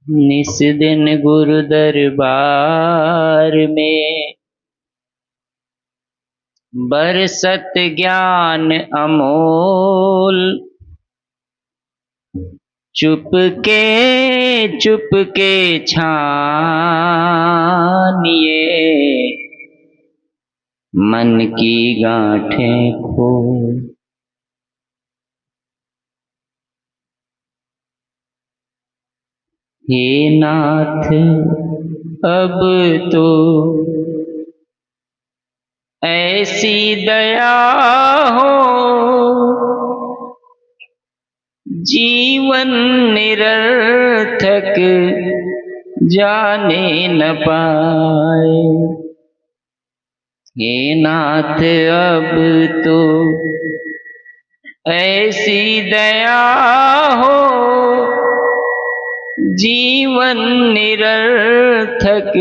निस दिन गुरु दरबार में बरसत ज्ञान अमोल। चुपके चुपके छानिए मन की गांठें खोल। हे नाथ अब तो ऐसी दया हो, जीवन निरर्थक जाने न पाए। हे नाथ अब तो ऐसी दया हो, जीवन निरर्थक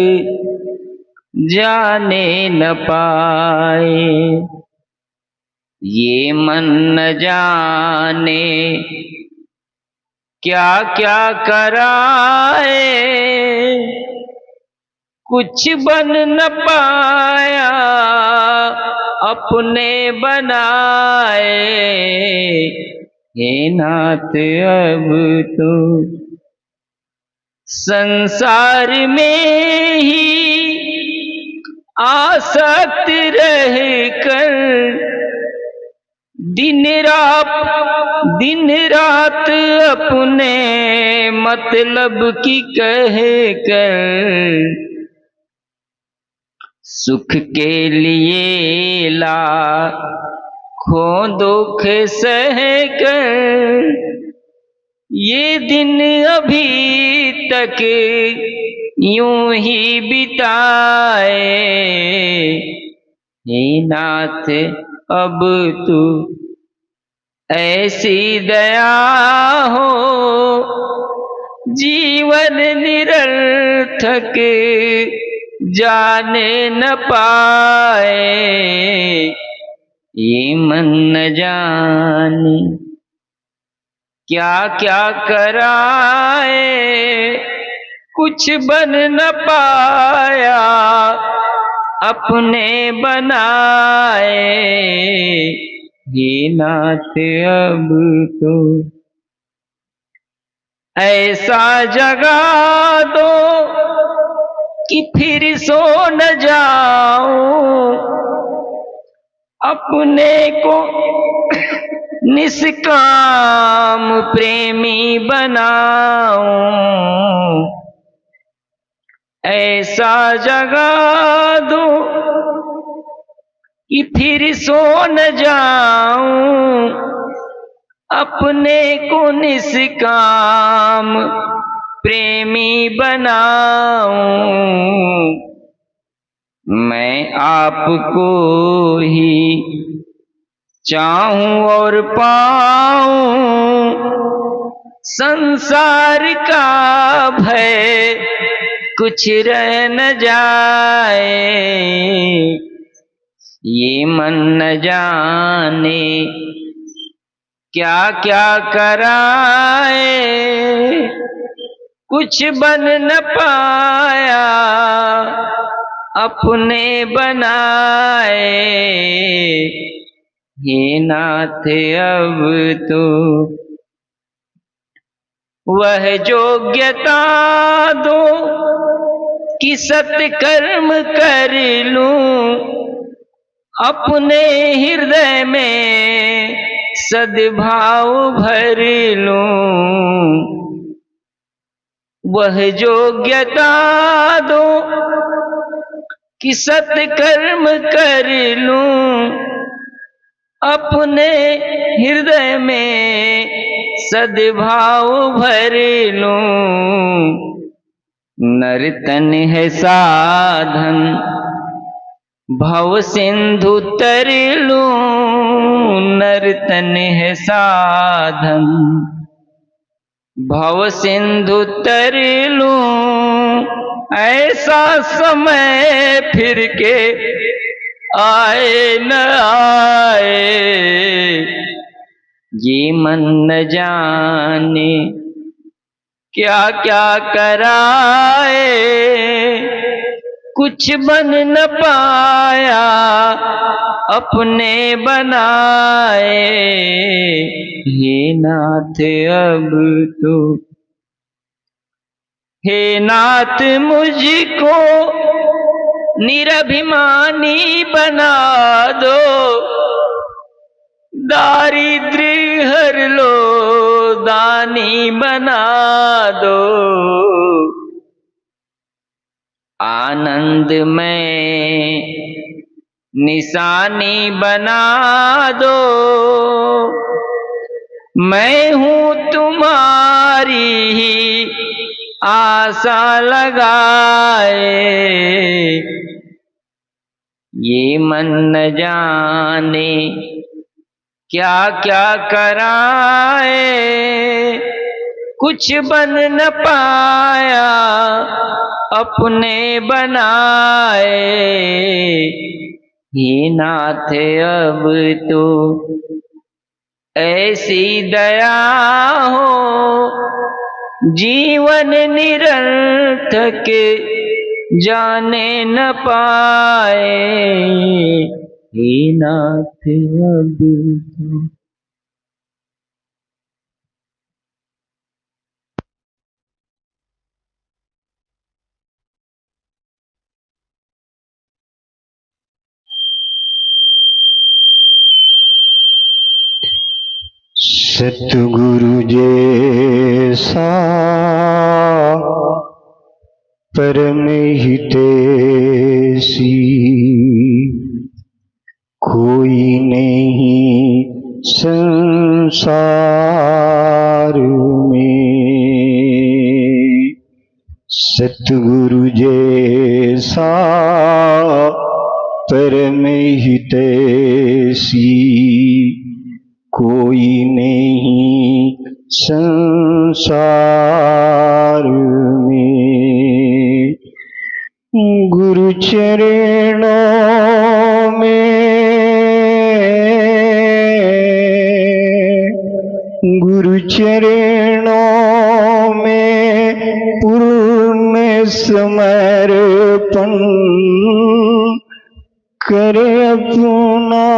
जाने न पाए। ये मन न जाने क्या क्या कराए, कुछ बन न पाया अपने बनाए। हे नाथ अब तो संसार में ही आसक्त रह कर दिन रात अपने मतलब की कह कर सुख के लिए लाखों दुख सह कर ये दिन अभी तक यूं ही बिताए। हे नाथ अब तू ऐसी दया हो, जीवन निरर्थक जाने न पाए। ये मन न जाने क्या क्या कराए, कुछ बन न पाया अपने बनाए। हे नाथ अब तो ऐसा जगा दो कि फिर सो न जाऊं, अपने को निष्काम प्रेमी बनाऊं। ऐसा जगा दो कि फिर सो न जाऊं, अपने को निष्काम प्रेमी बनाऊं। मैं आपको ही चाहूं और पाऊं, संसार का भय कुछ रह न जाए। ये मन न जाने क्या क्या कराए, कुछ बन न पाया अपने बनाए। हे नाथ अब तो वह योग्यता दो कि सत्कर्म कर लूं, अपने हृदय में सद्भाव भर लूं। वह योग्यता दो कि सत्कर्म कर लूं, अपने हृदय में सद्भाव भर लूं। नर्तन है साधन भव सिंधु तर लूं, नर्तन है साधन भव सिंधु तर लूं। ऐसा समय फिर के आए न आए, ये मन न जाने क्या क्या कराए, कुछ बन न पाया अपने बनाए। हे नाथ अब तो, हे नाथ मुझको निरभिमानी बना दो, दारिद्र्य हर लो दानी बना दो। आनंद में निशानी बना दो, मैं हूँ तुम्हारी ही आशा लगाए। ये मन न जाने क्या क्या कराए, कुछ बन न पाया अपने बनाए। हे नाथ अब तो ऐसी दया हो, जीवन निरर्थक जाने न पाए। हे नाथ अब तो। सतगुरु जैसा परम हितैषी कोई नहीं संसार में। सतगुरु जैसा परम हितैषी कोई नहीं संसार में। गुरु चरणों में पूर्ण समर्पण करे अपना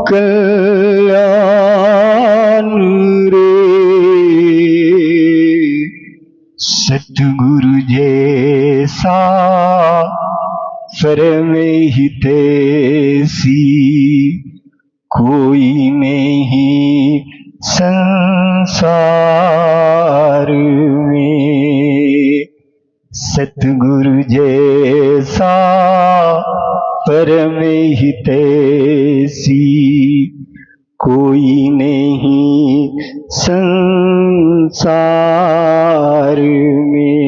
कल्याण रे। सतगुरु जैसा परम हितैषी कोई नहीं संसार में। सतगुरु जैसा परम हितैषी कोई नहीं संसार में।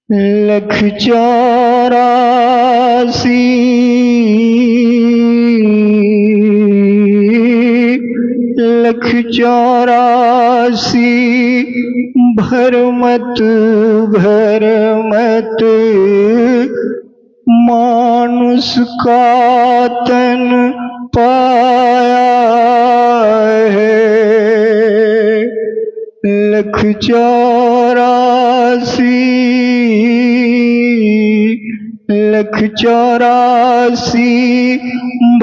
लख 84 भरमत मानुष का तन पाया है। लख 84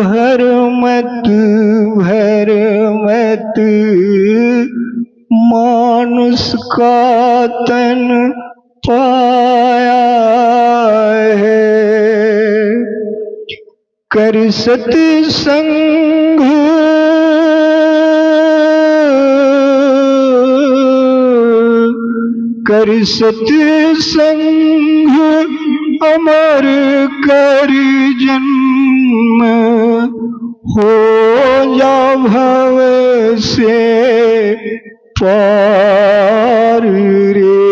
भरमत मानुष का तन पाया है। कर सत्संग अमर कर जन्म हो जा भव से पार रे।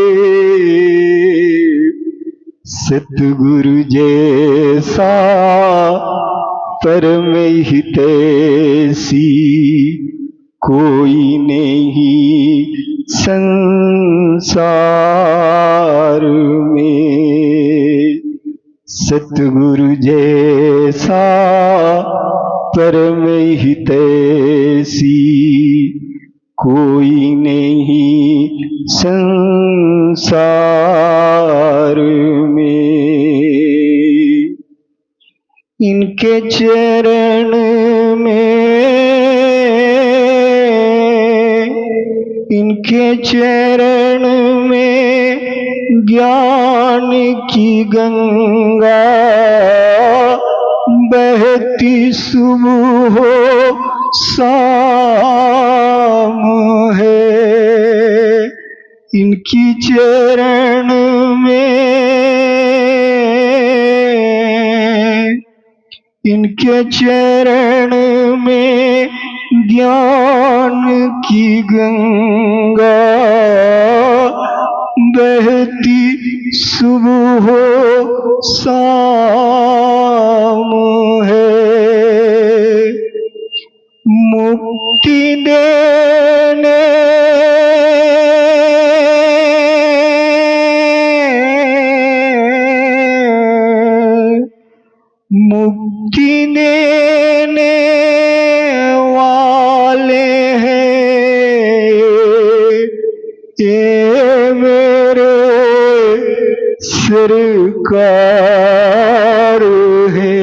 सतगुरु जैसा परम हितैषी कोई नहीं संसार में। सतगुरु जैसा परम हितैषी कोई नहीं संसार में। इनके चरण में, इनके चरण में ज्ञान की गंगा बहती सुबह हो शाम है। इनकी चरण में, इनके चरण में ज्ञान की गंगा बहती सुबह हो शाम है। मुक्ति देने मुक्ति देने वाले हैं ये मेरे सरकार है।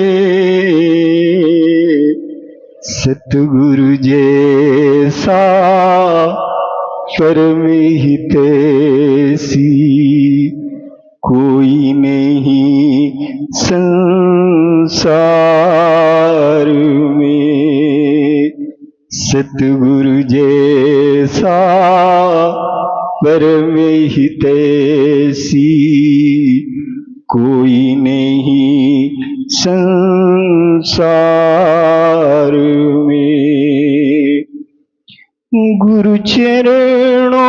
सतगुरु जैसा परम हितैषी कोई नहीं संसार में। सतगुरु जैसा परम हितैषी कोई नहीं संसार में। गुरु चरणों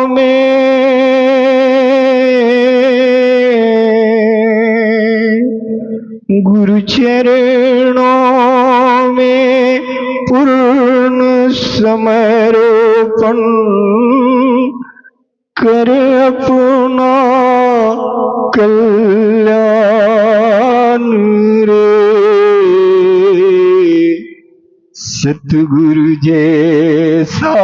में, गुरु चरणों में पूर्ण समर्पण कर अपना कल्याण रे। सतगुरु जैसा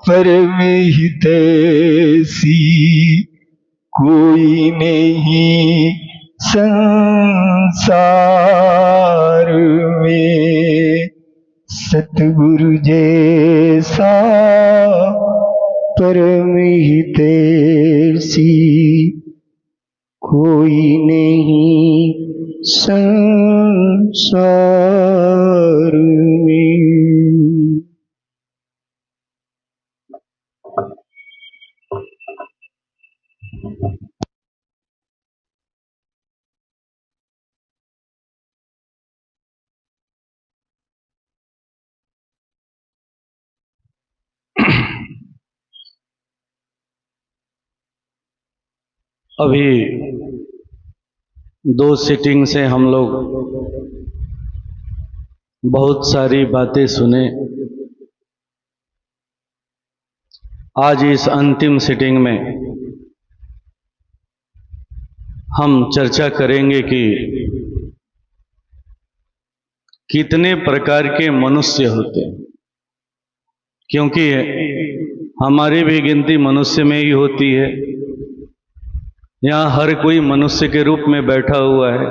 परम हितैषी कोई नहीं संसार में। सतगुरु जैसा परम हितैषी कोई नहीं संसार में। अभी 2 सीटिंग से हम लोग बहुत सारी बातें सुने। आज इस अंतिम सीटिंग में हम चर्चा करेंगे कि कितने प्रकार के मनुष्य होते हैं, क्योंकि हमारी भी गिनती मनुष्य में ही होती है। यहाँ हर कोई मनुष्य के रूप में बैठा हुआ है।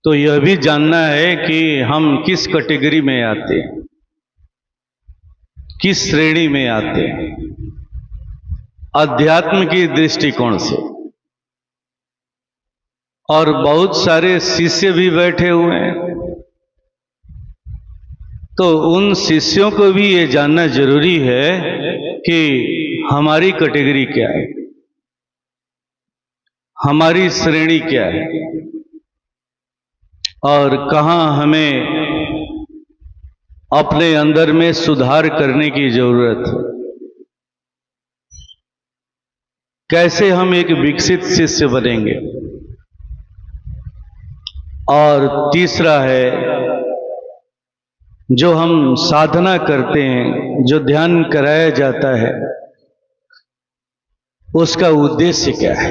तो यह भी जानना है कि हम किस कैटेगरी में आते हैं, किस श्रेणी में आते हैं अध्यात्म की दृष्टिकोण से। और बहुत सारे शिष्य भी बैठे हुए हैं, तो उन शिष्यों को भी ये जानना जरूरी है कि हमारी कैटेगरी क्या है, हमारी श्रेणी क्या है और कहाँ हमें अपने अंदर में सुधार करने की जरूरत है। कैसे हम एक विकसित शिष्य बनेंगे। और तीसरा है, जो हम साधना करते हैं, जो ध्यान कराया जाता है, उसका उद्देश्य क्या है।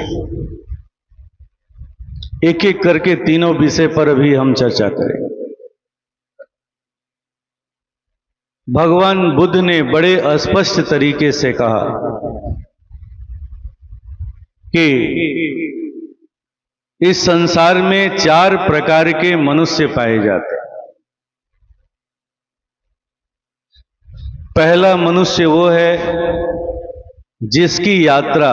एक एक करके तीनों विषय पर अभी हम चर्चा करेंगे। भगवान बुद्ध ने बड़े स्पष्ट तरीके से कहा कि इस संसार में 4 प्रकार के मनुष्य पाए जाते हैं। पहला मनुष्य वो है जिसकी यात्रा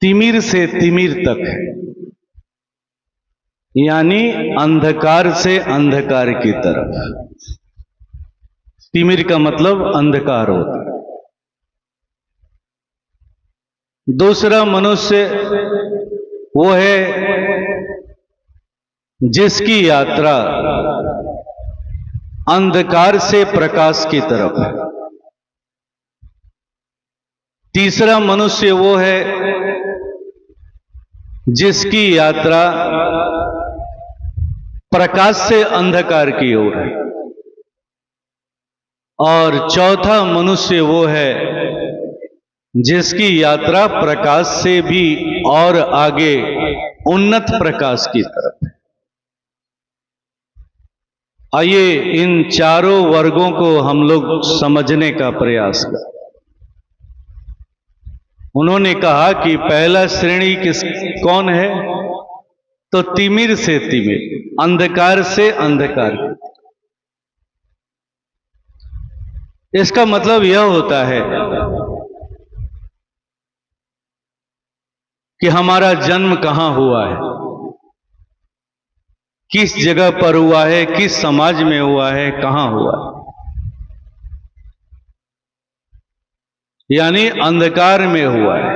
तिमिर से तिमिर तक है, यानी अंधकार से अंधकार की तरफ। तिमिर का मतलब अंधकार होता है। दूसरा मनुष्य वो है जिसकी यात्रा अंधकार से प्रकाश की तरफ है। तीसरा मनुष्य वो है जिसकी यात्रा प्रकाश से अंधकार की ओर है। और चौथा मनुष्य वो है जिसकी यात्रा प्रकाश से भी और आगे उन्नत प्रकाश की तरफ है। आइए इन चारों वर्गों को हम लोग समझने का प्रयास करें। उन्होंने कहा कि पहला श्रेणी कौन है, तो तिमिर से तिमिर, अंधकार से अंधकार। इसका मतलब यह होता है कि हमारा जन्म कहां हुआ है, किस जगह पर हुआ है, किस समाज में हुआ है, कहां हुआ है। यानी अंधकार में हुआ है।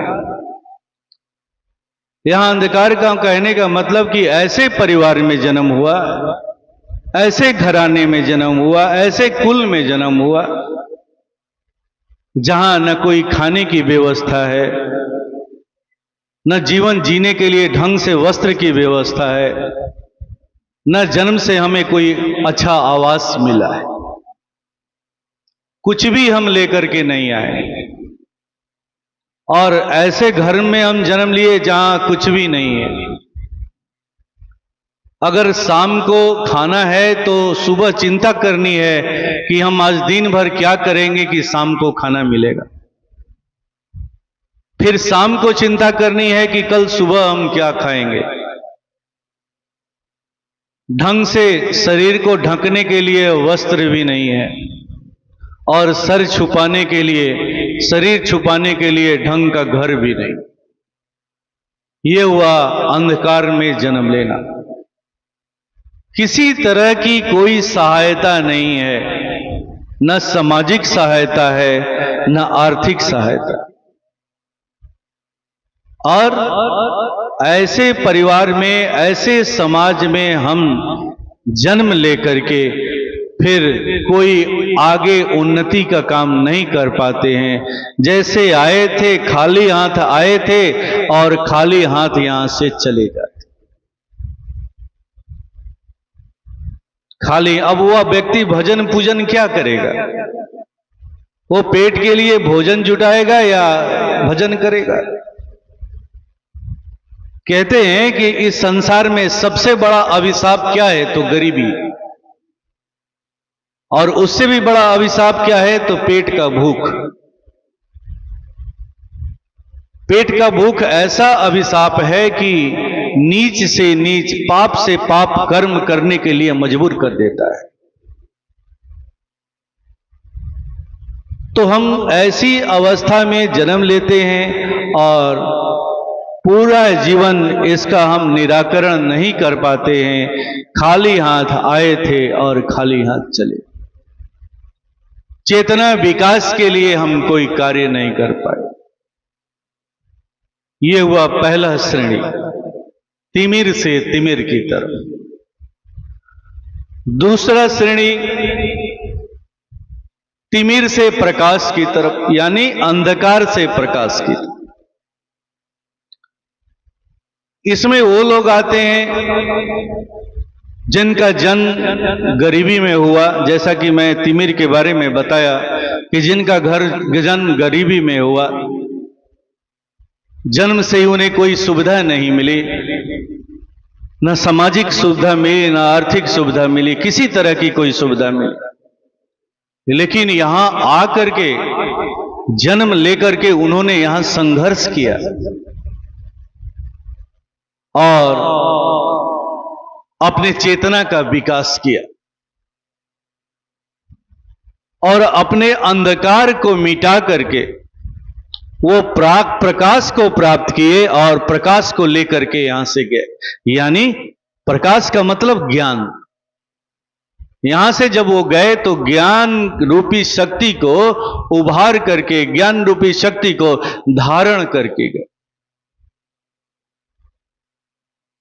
यहां अंधकार का कहने का मतलब कि ऐसे परिवार में जन्म हुआ, ऐसे घराने में जन्म हुआ, ऐसे कुल में जन्म हुआ जहां न कोई खाने की व्यवस्था है, न जीवन जीने के लिए ढंग से वस्त्र की व्यवस्था है, न जन्म से हमें कोई अच्छा आवास मिला है। कुछ भी हम लेकर के नहीं आए, और ऐसे घर में हम जन्म लिए जहां कुछ भी नहीं है। अगर शाम को खाना है तो सुबह चिंता करनी है कि हम आज दिन भर क्या करेंगे कि शाम को खाना मिलेगा। फिर शाम को चिंता करनी है कि कल सुबह हम क्या खाएंगे। ढंग से शरीर को ढकने के लिए वस्त्र भी नहीं है, और सर छुपाने के लिए, शरीर छुपाने के लिए ढंग का घर भी नहीं। ये हुआ अंधकार में जन्म लेना। किसी तरह की कोई सहायता नहीं है, न सामाजिक सहायता है, न आर्थिक सहायता। और ऐसे परिवार में, ऐसे समाज में हम जन्म लेकर के फिर कोई आगे उन्नति का काम नहीं कर पाते हैं। जैसे आए थे खाली हाथ आए थे और खाली हाथ यहां से चले जाते। खाली, अब वह व्यक्ति भजन पूजन क्या करेगा? वो पेट के लिए भोजन जुटाएगा या भजन करेगा? कहते हैं कि इस संसार में सबसे बड़ा अभिशाप क्या है, तो गरीबी। और उससे भी बड़ा अभिशाप क्या है, तो पेट का भूख। पेट का भूख ऐसा अभिशाप है कि नीच से नीच, पाप से पाप कर्म करने के लिए मजबूर कर देता है। तो हम ऐसी अवस्था में जन्म लेते हैं और पूरा जीवन इसका हम निराकरण नहीं कर पाते हैं। खाली हाथ आए थे और खाली हाथ चले। चेतना विकास के लिए हम कोई कार्य नहीं कर पाए। ये हुआ पहला श्रेणी, तिमिर से तिमिर की तरफ। दूसरा श्रेणी तिमिर से प्रकाश की तरफ, यानी अंधकार से प्रकाश की तरफ। इसमें वो लोग आते हैं जिनका जन्म गरीबी में हुआ, जैसा कि मैं तिमिर के बारे में बताया कि जिनका जन्म गरीबी में हुआ, जन्म से ही उन्हें कोई सुविधा नहीं मिली, न सामाजिक सुविधा मिली, न आर्थिक सुविधा मिली, किसी तरह की कोई सुविधा मिली। लेकिन यहां आकर के जन्म लेकर के उन्होंने यहां संघर्ष किया और अपने चेतना का विकास किया और अपने अंधकार को मिटा करके वो प्रकाश को प्राप्त किए और प्रकाश को लेकर के यहां से गए। यानी प्रकाश का मतलब ज्ञान। यहां से जब वो गए तो ज्ञान रूपी शक्ति को उभार करके, ज्ञान रूपी शक्ति को धारण करके गए।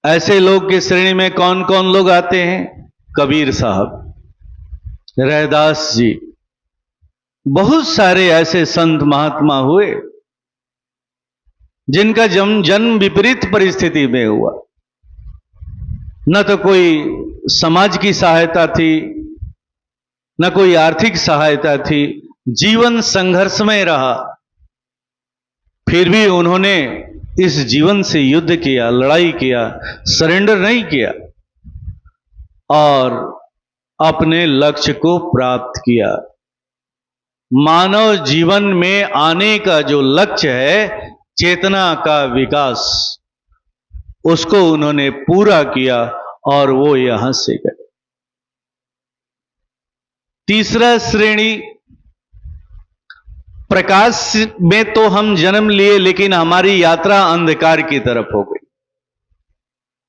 ऐसे लोग की श्रेणी में कौन कौन लोग आते हैं? कबीर साहब, रैदास जी, बहुत सारे ऐसे संत महात्मा हुए जिनका जन्म विपरीत परिस्थिति में हुआ। न तो कोई समाज की सहायता थी, न कोई आर्थिक सहायता थी, जीवन संघर्षमय रहा, फिर भी उन्होंने इस जीवन से युद्ध किया, लड़ाई किया, सरेंडर नहीं किया और अपने लक्ष्य को प्राप्त किया। मानव जीवन में आने का जो लक्ष्य है, चेतना का विकास, उसको उन्होंने पूरा किया और वो यहां से गए। तीसरा श्रेणी, प्रकाश में तो हम जन्म लिए लेकिन हमारी यात्रा अंधकार की तरफ हो गई,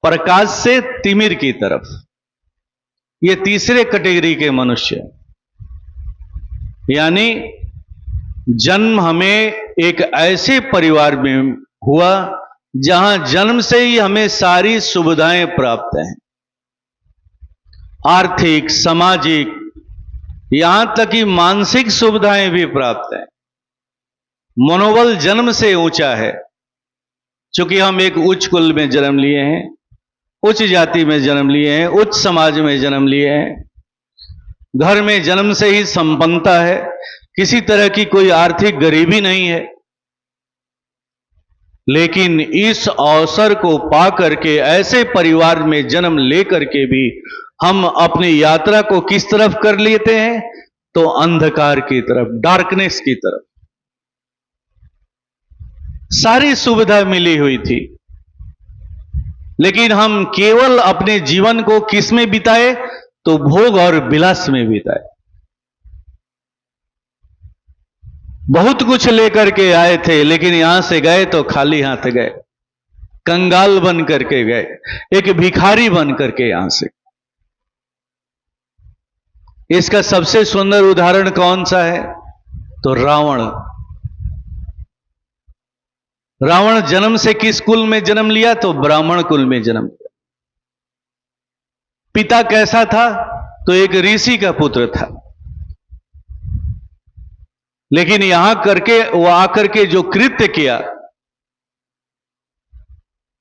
प्रकाश से तिमिर की तरफ। ये तीसरे कैटेगरी के मनुष्य। यानी जन्म हमें एक ऐसे परिवार में हुआ जहां जन्म से ही हमें सारी सुविधाएं प्राप्त हैं, आर्थिक, सामाजिक, यहां तक कि मानसिक सुविधाएं भी प्राप्त हैं। मनोबल जन्म से ऊंचा है, क्योंकि हम एक उच्च कुल में जन्म लिए हैं, उच्च जाति में जन्म लिए हैं, उच्च समाज में जन्म लिए हैं। घर में जन्म से ही संपन्नता है, किसी तरह की कोई आर्थिक गरीबी नहीं है। लेकिन इस अवसर को पा करके, ऐसे परिवार में जन्म लेकर के भी हम अपनी यात्रा को किस तरफ कर लेते हैं? तो अंधकार की तरफ, डार्कनेस की तरफ। सारी सुविधा मिली हुई थी, लेकिन हम केवल अपने जीवन को किस में बिताए? तो भोग और विलास में बिताए। बहुत कुछ लेकर के आए थे, लेकिन यहां से गए तो खाली हाथ गए, कंगाल बन करके गए, एक भिखारी बन करके यहां से। इसका सबसे सुंदर उदाहरण कौन सा है? तो रावण। रावण जन्म से किस कुल में जन्म लिया? तो ब्राह्मण कुल में जन्म लिया। पिता कैसा था? तो एक ऋषि का पुत्र था। लेकिन यहां करके वो आकर के जो कृत्य किया,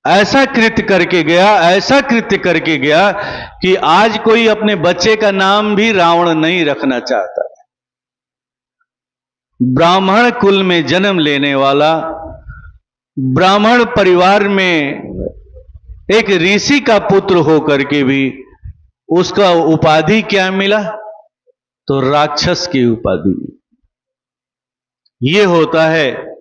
ऐसा कृत्य करके गया, ऐसा कृत्य करके गया कि आज कोई अपने बच्चे का नाम भी रावण नहीं रखना चाहता। ब्राह्मण कुल में जन्म लेने वाला, ब्राह्मण परिवार में एक ऋषि का पुत्र होकर के भी उसका उपाधि क्या मिला? तो राक्षस की उपाधि। ये होता है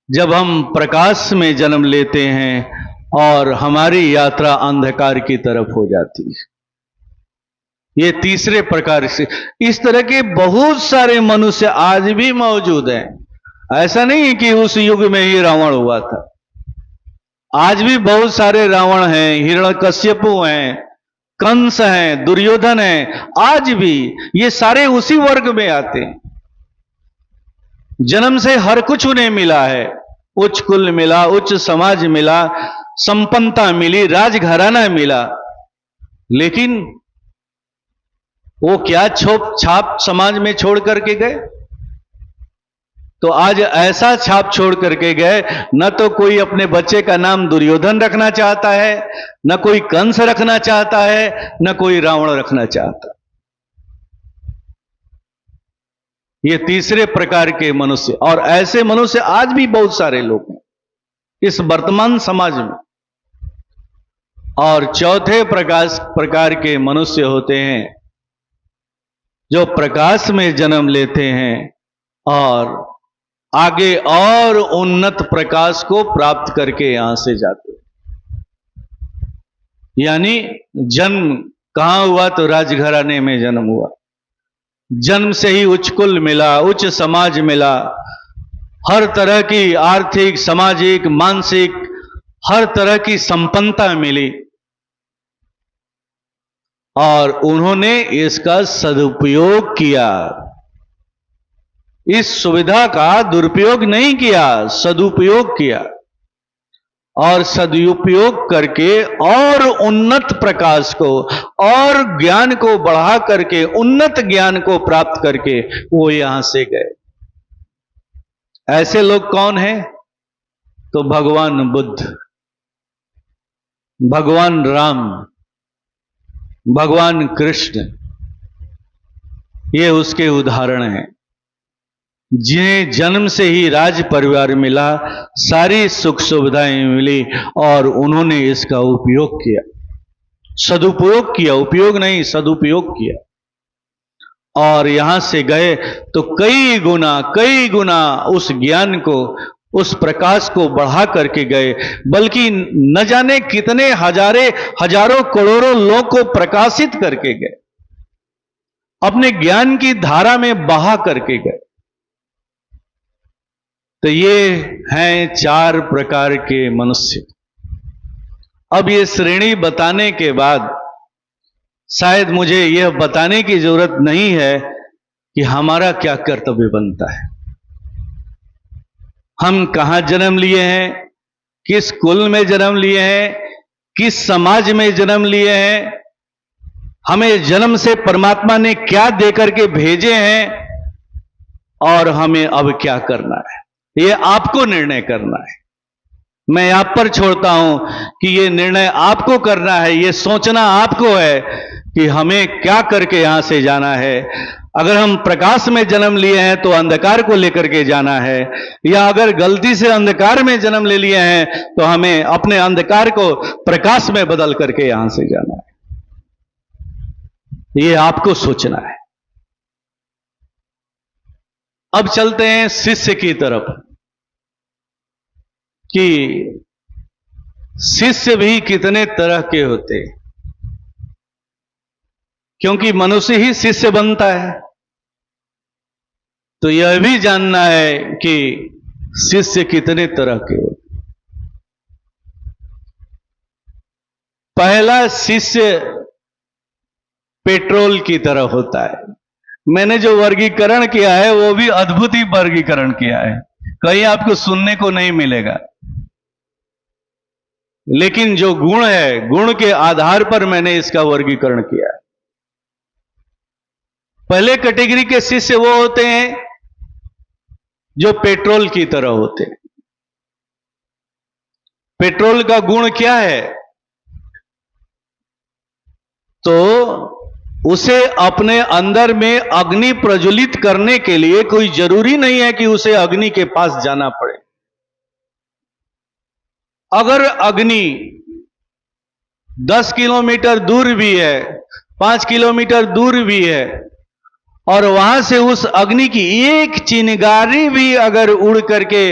जब हम प्रकाश में जन्म लेते हैं और हमारी यात्रा अंधकार की तरफ हो जाती है। ये तीसरे प्रकार से। इस तरह के बहुत सारे मनुष्य आज भी मौजूद हैं। ऐसा नहीं है कि उस युग में ही रावण हुआ था। आज भी बहुत सारे रावण हैं, हिरण्यकश्यपु हैं, कंस हैं, दुर्योधन हैं। आज भी ये सारे उसी वर्ग में आते हैं। जन्म से हर कुछ उन्हें मिला है, उच्च कुल मिला, उच्च समाज मिला, संपन्नता मिली, राजघराना मिला, लेकिन वो क्या छाप समाज में छोड़ करके गए? तो आज ऐसा छाप छोड़ करके गए, न तो कोई अपने बच्चे का नाम दुर्योधन रखना चाहता है, न कोई कंस रखना चाहता है, न कोई रावण रखना चाहता। ये तीसरे प्रकार के मनुष्य, और ऐसे मनुष्य आज भी बहुत सारे लोग हैं इस वर्तमान समाज में। और चौथे प्रकार के मनुष्य होते हैं जो प्रकाश में जन्म लेते हैं और आगे और उन्नत प्रकाश को प्राप्त करके यहां से जाते हैं। यानी जन्म कहां हुआ? तो राजघराने में जन्म हुआ। जन्म से ही उच्च कुल मिला, उच्च समाज मिला, हर तरह की आर्थिक, सामाजिक, मानसिक हर तरह की संपन्नता मिली और उन्होंने इसका सदुपयोग किया। इस सुविधा का दुरुपयोग नहीं किया, सदुपयोग किया और सदुपयोग करके और उन्नत प्रकाश को और ज्ञान को बढ़ा करके, उन्नत ज्ञान को प्राप्त करके वो यहां से गए। ऐसे लोग कौन हैं? तो भगवान बुद्ध, भगवान राम, भगवान कृष्ण, ये उसके उदाहरण हैं, जिन्हें जन्म से ही राज परिवार मिला, सारी सुख सुविधाएं मिली और उन्होंने इसका उपयोग किया, सदुपयोग किया, उपयोग नहीं सदुपयोग किया और यहां से गए तो कई गुना उस ज्ञान को, उस प्रकाश को बढ़ा करके गए, बल्कि न जाने कितने हजारों करोड़ों लोग को प्रकाशित करके गए, अपने ज्ञान की धारा में बहा करके गए। तो ये हैं 4 प्रकार के मनुष्य। अब ये श्रेणी बताने के बाद शायद मुझे यह बताने की जरूरत नहीं है कि हमारा क्या कर्तव्य बनता है, हम कहां जन्म लिए हैं, किस कुल में जन्म लिए हैं, किस समाज में जन्म लिए हैं, हमें जन्म से परमात्मा ने क्या देकर के भेजे हैं और हमें अब क्या करना है, यह आपको निर्णय करना है। मैं आप पर छोड़ता हूं कि यह निर्णय आपको करना है, यह सोचना आपको है कि हमें क्या करके यहां से जाना है। अगर हम प्रकाश में जन्म लिए हैं तो अंधकार को लेकर के जाना है, या अगर गलती से अंधकार में जन्म ले लिए हैं तो हमें अपने अंधकार को प्रकाश में बदल करके यहां से जाना है। यह आपको सोचना है। अब चलते हैं शिष्य की तरफ कि शिष्य भी कितने तरह के होते हैं, क्योंकि मनुष्य ही शिष्य बनता है। तो यह भी जानना है कि शिष्य कितने तरह के होते। पहला शिष्य पेट्रोल की तरह होता है। मैंने जो वर्गीकरण किया है वो भी अद्भुत ही वर्गीकरण किया है, कहीं आपको सुनने को नहीं मिलेगा, लेकिन जो गुण है, गुण के आधार पर मैंने इसका वर्गीकरण किया है। पहले कैटेगरी के शिष्य वो होते हैं जो पेट्रोल की तरह होते हैं। पेट्रोल का गुण क्या है? तो उसे अपने अंदर में अग्नि प्रज्वलित करने के लिए कोई जरूरी नहीं है कि उसे अग्नि के पास जाना पड़े। अगर अग्नि 10 किलोमीटर दूर भी है, 5 किलोमीटर दूर भी है, और वहां से उस अग्नि की एक चिंगारी भी अगर उड़ करके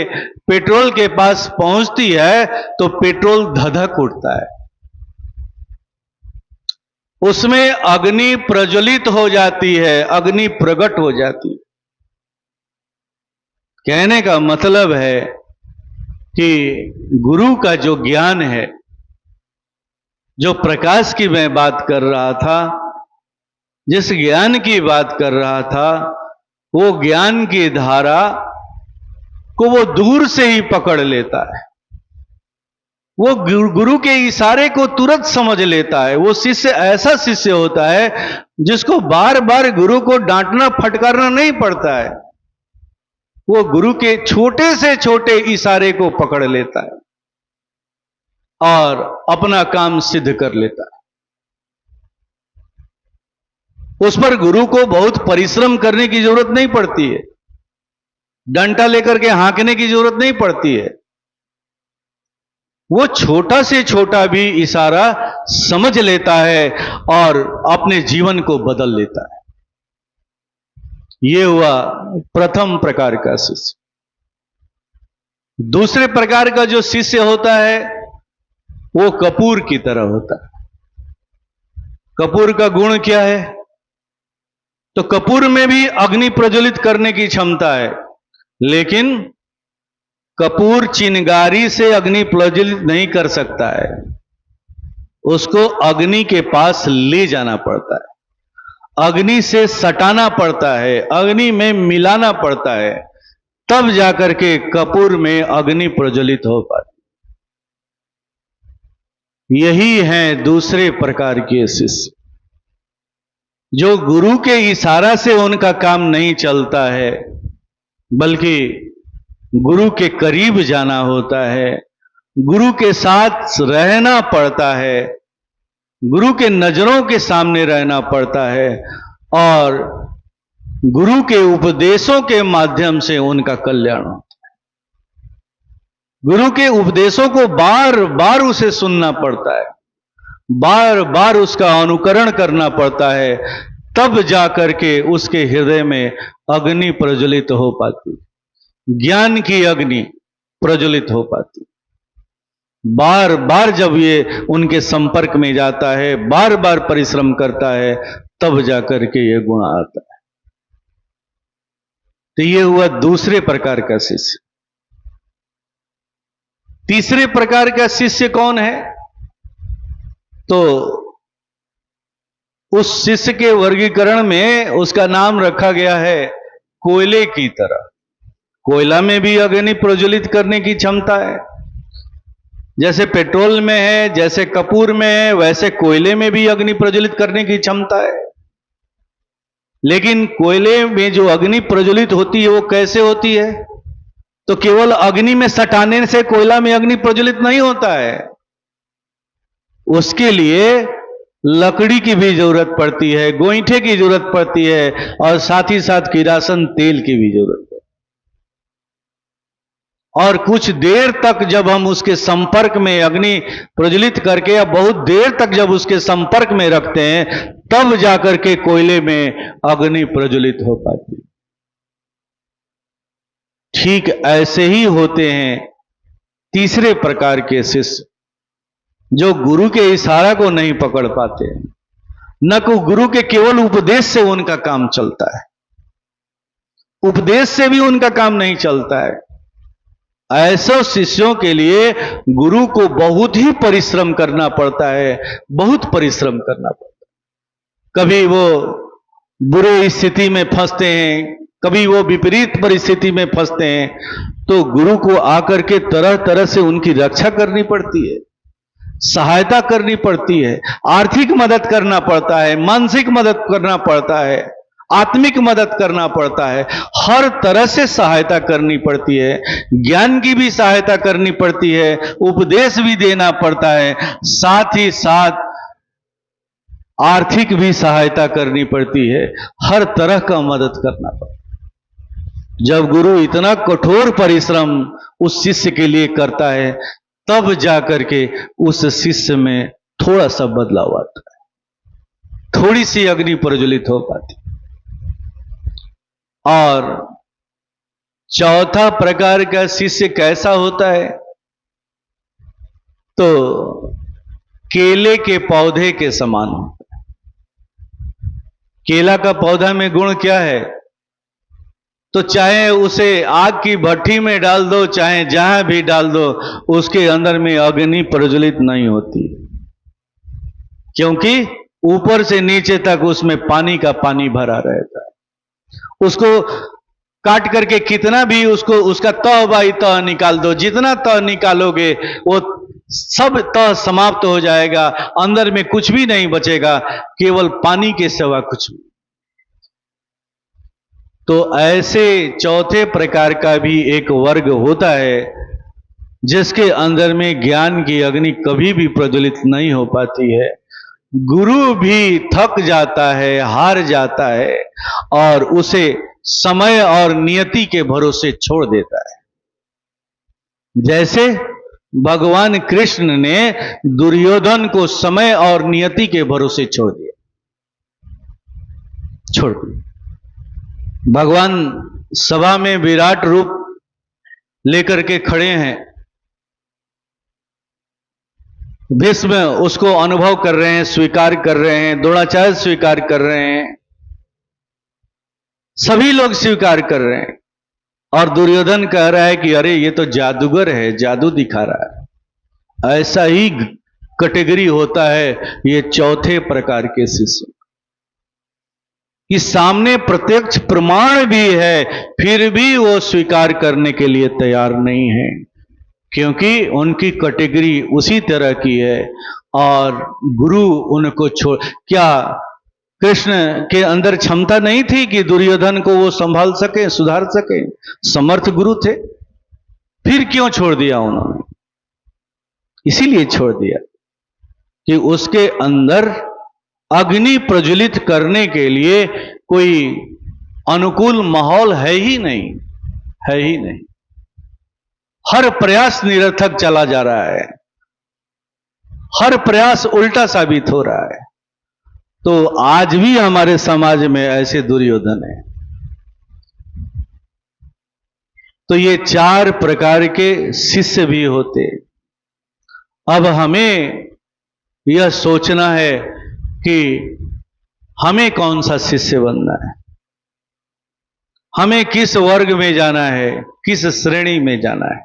पेट्रोल के पास पहुंचती है तो पेट्रोल धधक उठता है, उसमें अग्नि प्रज्वलित हो जाती है, अग्नि प्रकट हो जाती है। कहने का मतलब है कि गुरु का जो ज्ञान है, जो प्रकाश की मैं बात कर रहा था, जिस ज्ञान की बात कर रहा था, वो ज्ञान की धारा को वो दूर से ही पकड़ लेता है, वो गुरु के इशारे को तुरंत समझ लेता है। वो शिष्य ऐसा शिष्य होता है जिसको बार बार गुरु को डांटना फटकारना नहीं पड़ता है, वो गुरु के छोटे से छोटे इशारे को पकड़ लेता है और अपना काम सिद्ध कर लेता है। उस पर गुरु को बहुत परिश्रम करने की जरूरत नहीं पड़ती है, डंडा लेकर के हाँकने की जरूरत नहीं पड़ती है। वो छोटा से छोटा भी इशारा समझ लेता है और अपने जीवन को बदल लेता है। ये हुआ प्रथम प्रकार का शिष्य। दूसरे प्रकार का जो शिष्य होता है वो कपूर की तरह होता है। कपूर का गुण क्या है? तो कपूर में भी अग्नि प्रज्वलित करने की क्षमता है, लेकिन कपूर चिंगारी से अग्नि प्रज्वलित नहीं कर सकता है, उसको अग्नि के पास ले जाना पड़ता है, अग्नि से सटाना पड़ता है, अग्नि में मिलाना पड़ता है, तब जाकर के कपूर में अग्नि प्रज्वलित हो पाती। यही है दूसरे प्रकार के शिष्य, जो गुरु के इशारा से उनका काम नहीं चलता है, बल्कि गुरु के करीब जाना होता है, गुरु के साथ रहना पड़ता है, गुरु के नजरों के सामने रहना पड़ता है और गुरु के उपदेशों के माध्यम से उनका कल्याण होता है। गुरु के उपदेशों को बार बार उसे सुनना पड़ता है, बार बार उसका अनुकरण करना पड़ता है, तब जाकर के उसके हृदय में अग्नि प्रज्वलित हो पाती, ज्ञान की अग्नि प्रज्वलित हो पाती। बार बार जब ये उनके संपर्क में जाता है, बार बार परिश्रम करता है, तब जाकर के ये गुण आता है। तो ये हुआ दूसरे प्रकार का शिष्य। तीसरे प्रकार का शिष्य कौन है? तो उस शिष्य के वर्गीकरण में उसका नाम रखा गया है कोयले की तरह। कोयला में भी अग्नि प्रज्वलित करने की क्षमता है, जैसे पेट्रोल में है, जैसे कपूर में है, वैसे कोयले में भी अग्नि प्रज्वलित करने की क्षमता है। लेकिन कोयले में जो अग्नि प्रज्वलित होती है वो कैसे होती है? तो केवल अग्नि में सटाने से कोयला में अग्नि प्रज्वलित नहीं होता है, उसके लिए लकड़ी की भी जरूरत पड़ती है, गोईठे की जरूरत पड़ती है और साथ ही साथ किरासन तेल की भी जरूरत है। और कुछ देर तक जब हम उसके संपर्क में अग्नि प्रज्वलित करके या बहुत देर तक जब उसके संपर्क में रखते हैं, तब जाकर के कोयले में अग्नि प्रज्वलित हो पाती। ठीक ऐसे ही होते हैं तीसरे प्रकार के शिष्य, जो गुरु के इशारा को नहीं पकड़ पाते, न को गुरु के केवल उपदेश से उनका काम चलता है, उपदेश से भी उनका काम नहीं चलता है। ऐसे शिष्यों के लिए गुरु को बहुत ही परिश्रम करना पड़ता है, बहुत परिश्रम करना पड़ता है। कभी वो बुरे स्थिति में फंसते हैं, कभी वो विपरीत परिस्थिति में फंसते हैं, तो गुरु को आकर के तरह तरह से उनकी रक्षा करनी पड़ती है, सहायता करनी पड़ती है, आर्थिक मदद करना पड़ता है, मानसिक मदद करना पड़ता है, आत्मिक मदद करना पड़ता है, हर तरह से सहायता करनी पड़ती है, ज्ञान की भी सहायता करनी पड़ती है, उपदेश भी देना पड़ता है, साथ ही साथ आर्थिक भी सहायता करनी पड़ती है, हर तरह का मदद करना पड़ता है। जब गुरु इतना कठोर परिश्रम उस शिष्य के लिए करता है, तब जाकर के उस शिष्य में थोड़ा सा बदलाव आता है, थोड़ी सी अग्नि प्रज्वलित हो पाती। और चौथा प्रकार का शिष्य कैसा होता है? तो केले के पौधे के समान होता है। केला का पौधा में गुण क्या है? तो चाहे उसे आग की भट्टी में डाल दो, चाहे जहां भी डाल दो, उसके अंदर में अग्नि प्रज्वलित नहीं होती, क्योंकि ऊपर से नीचे तक उसमें पानी का पानी भरा रहता है। उसको काट करके कितना भी उसको उसका तह बाई तह निकाल दो, जितना तह निकालोगे वो सब तह समाप्त हो जाएगा, अंदर में कुछ भी नहीं बचेगा, केवल पानी के सिवा कुछ भी। तो ऐसे चौथे प्रकार का भी एक वर्ग होता है, जिसके अंदर में ज्ञान की अग्नि कभी भी प्रज्वलित नहीं हो पाती है। गुरु भी थक जाता है, हार जाता है और उसे समय और नियति के भरोसे छोड़ देता है। जैसे भगवान कृष्ण ने दुर्योधन को समय और नियति के भरोसे छोड़ दिया। भगवान सभा में विराट रूप लेकर के खड़े हैं। भीष्म उसको अनुभव कर रहे हैं, स्वीकार कर रहे हैं, द्रोणाचार्य स्वीकार कर रहे हैं, सभी लोग स्वीकार कर रहे हैं। और दुर्योधन कह रहा है कि अरे ये तो जादूगर है, जादू दिखा रहा है। ऐसा ही कैटेगरी होता है ये चौथे प्रकार के शिष्य कि सामने प्रत्यक्ष प्रमाण भी है, फिर भी वो स्वीकार करने के लिए तैयार नहीं है, क्योंकि उनकी कैटेगरी उसी तरह की है। और गुरु उनको छोड़, क्या कृष्ण के अंदर क्षमता नहीं थी कि दुर्योधन को वो संभाल सके, सुधार सके? समर्थ गुरु थे, फिर क्यों छोड़ दिया उन्होंने? इसीलिए छोड़ दिया कि उसके अंदर अग्नि प्रज्वलित करने के लिए कोई अनुकूल माहौल है ही नहीं, है ही नहीं। हर प्रयास निरर्थक चला जा रहा है, हर प्रयास उल्टा साबित हो रहा है। तो आज भी हमारे समाज में ऐसे दुर्योधन हैं। तो ये 4 प्रकार के शिष्य भी होते। अब हमें यह सोचना है कि हमें कौन सा शिष्य बनना है, हमें किस वर्ग में जाना है, किस श्रेणी में जाना है।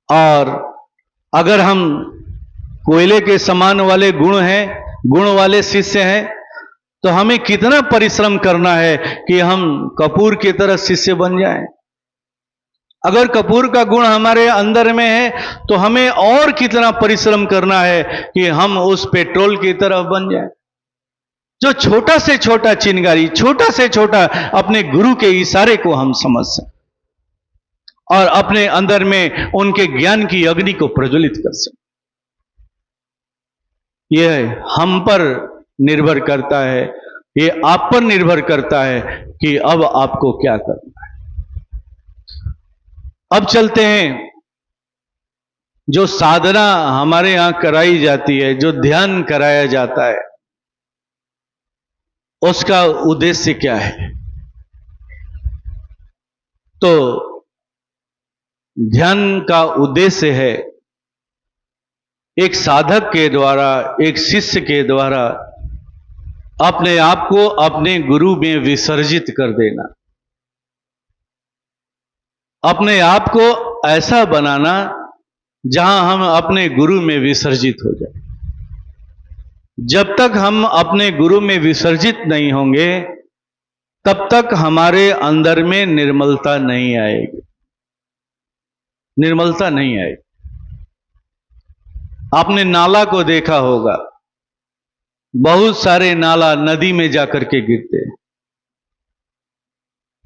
और अगर हम कोयले के समान वाले गुण हैं, गुण वाले शिष्य हैं, तो हमें कितना परिश्रम करना है कि हम कपूर की तरह शिष्य बन जाएं। अगर कपूर का गुण हमारे अंदर में है तो हमें और कितना परिश्रम करना है कि हम उस पेट्रोल की तरह बन जाएं, जो छोटा से छोटा चिंगारी, छोटा से छोटा अपने गुरु के इशारे को हम समझ सकें और अपने अंदर में उनके ज्ञान की अग्नि को प्रज्वलित कर सकें। यह हम पर निर्भर करता है, ये आप पर निर्भर करता है कि अब आपको क्या करना है। अब चलते हैं, जो साधना हमारे यहां कराई जाती है, जो ध्यान कराया जाता है, उसका उद्देश्य क्या है? तो ध्यान का उद्देश्य है एक साधक के द्वारा, एक शिष्य के द्वारा अपने आप को अपने गुरु में विसर्जित कर देना, अपने आप को ऐसा बनाना जहां हम अपने गुरु में विसर्जित हो जाए। जब तक हम अपने गुरु में विसर्जित नहीं होंगे तब तक हमारे अंदर में निर्मलता नहीं आएगी, निर्मलता नहीं आएगी। आपने नाला को देखा होगा, बहुत सारे नाला नदी में जाकर के गिरते हैं।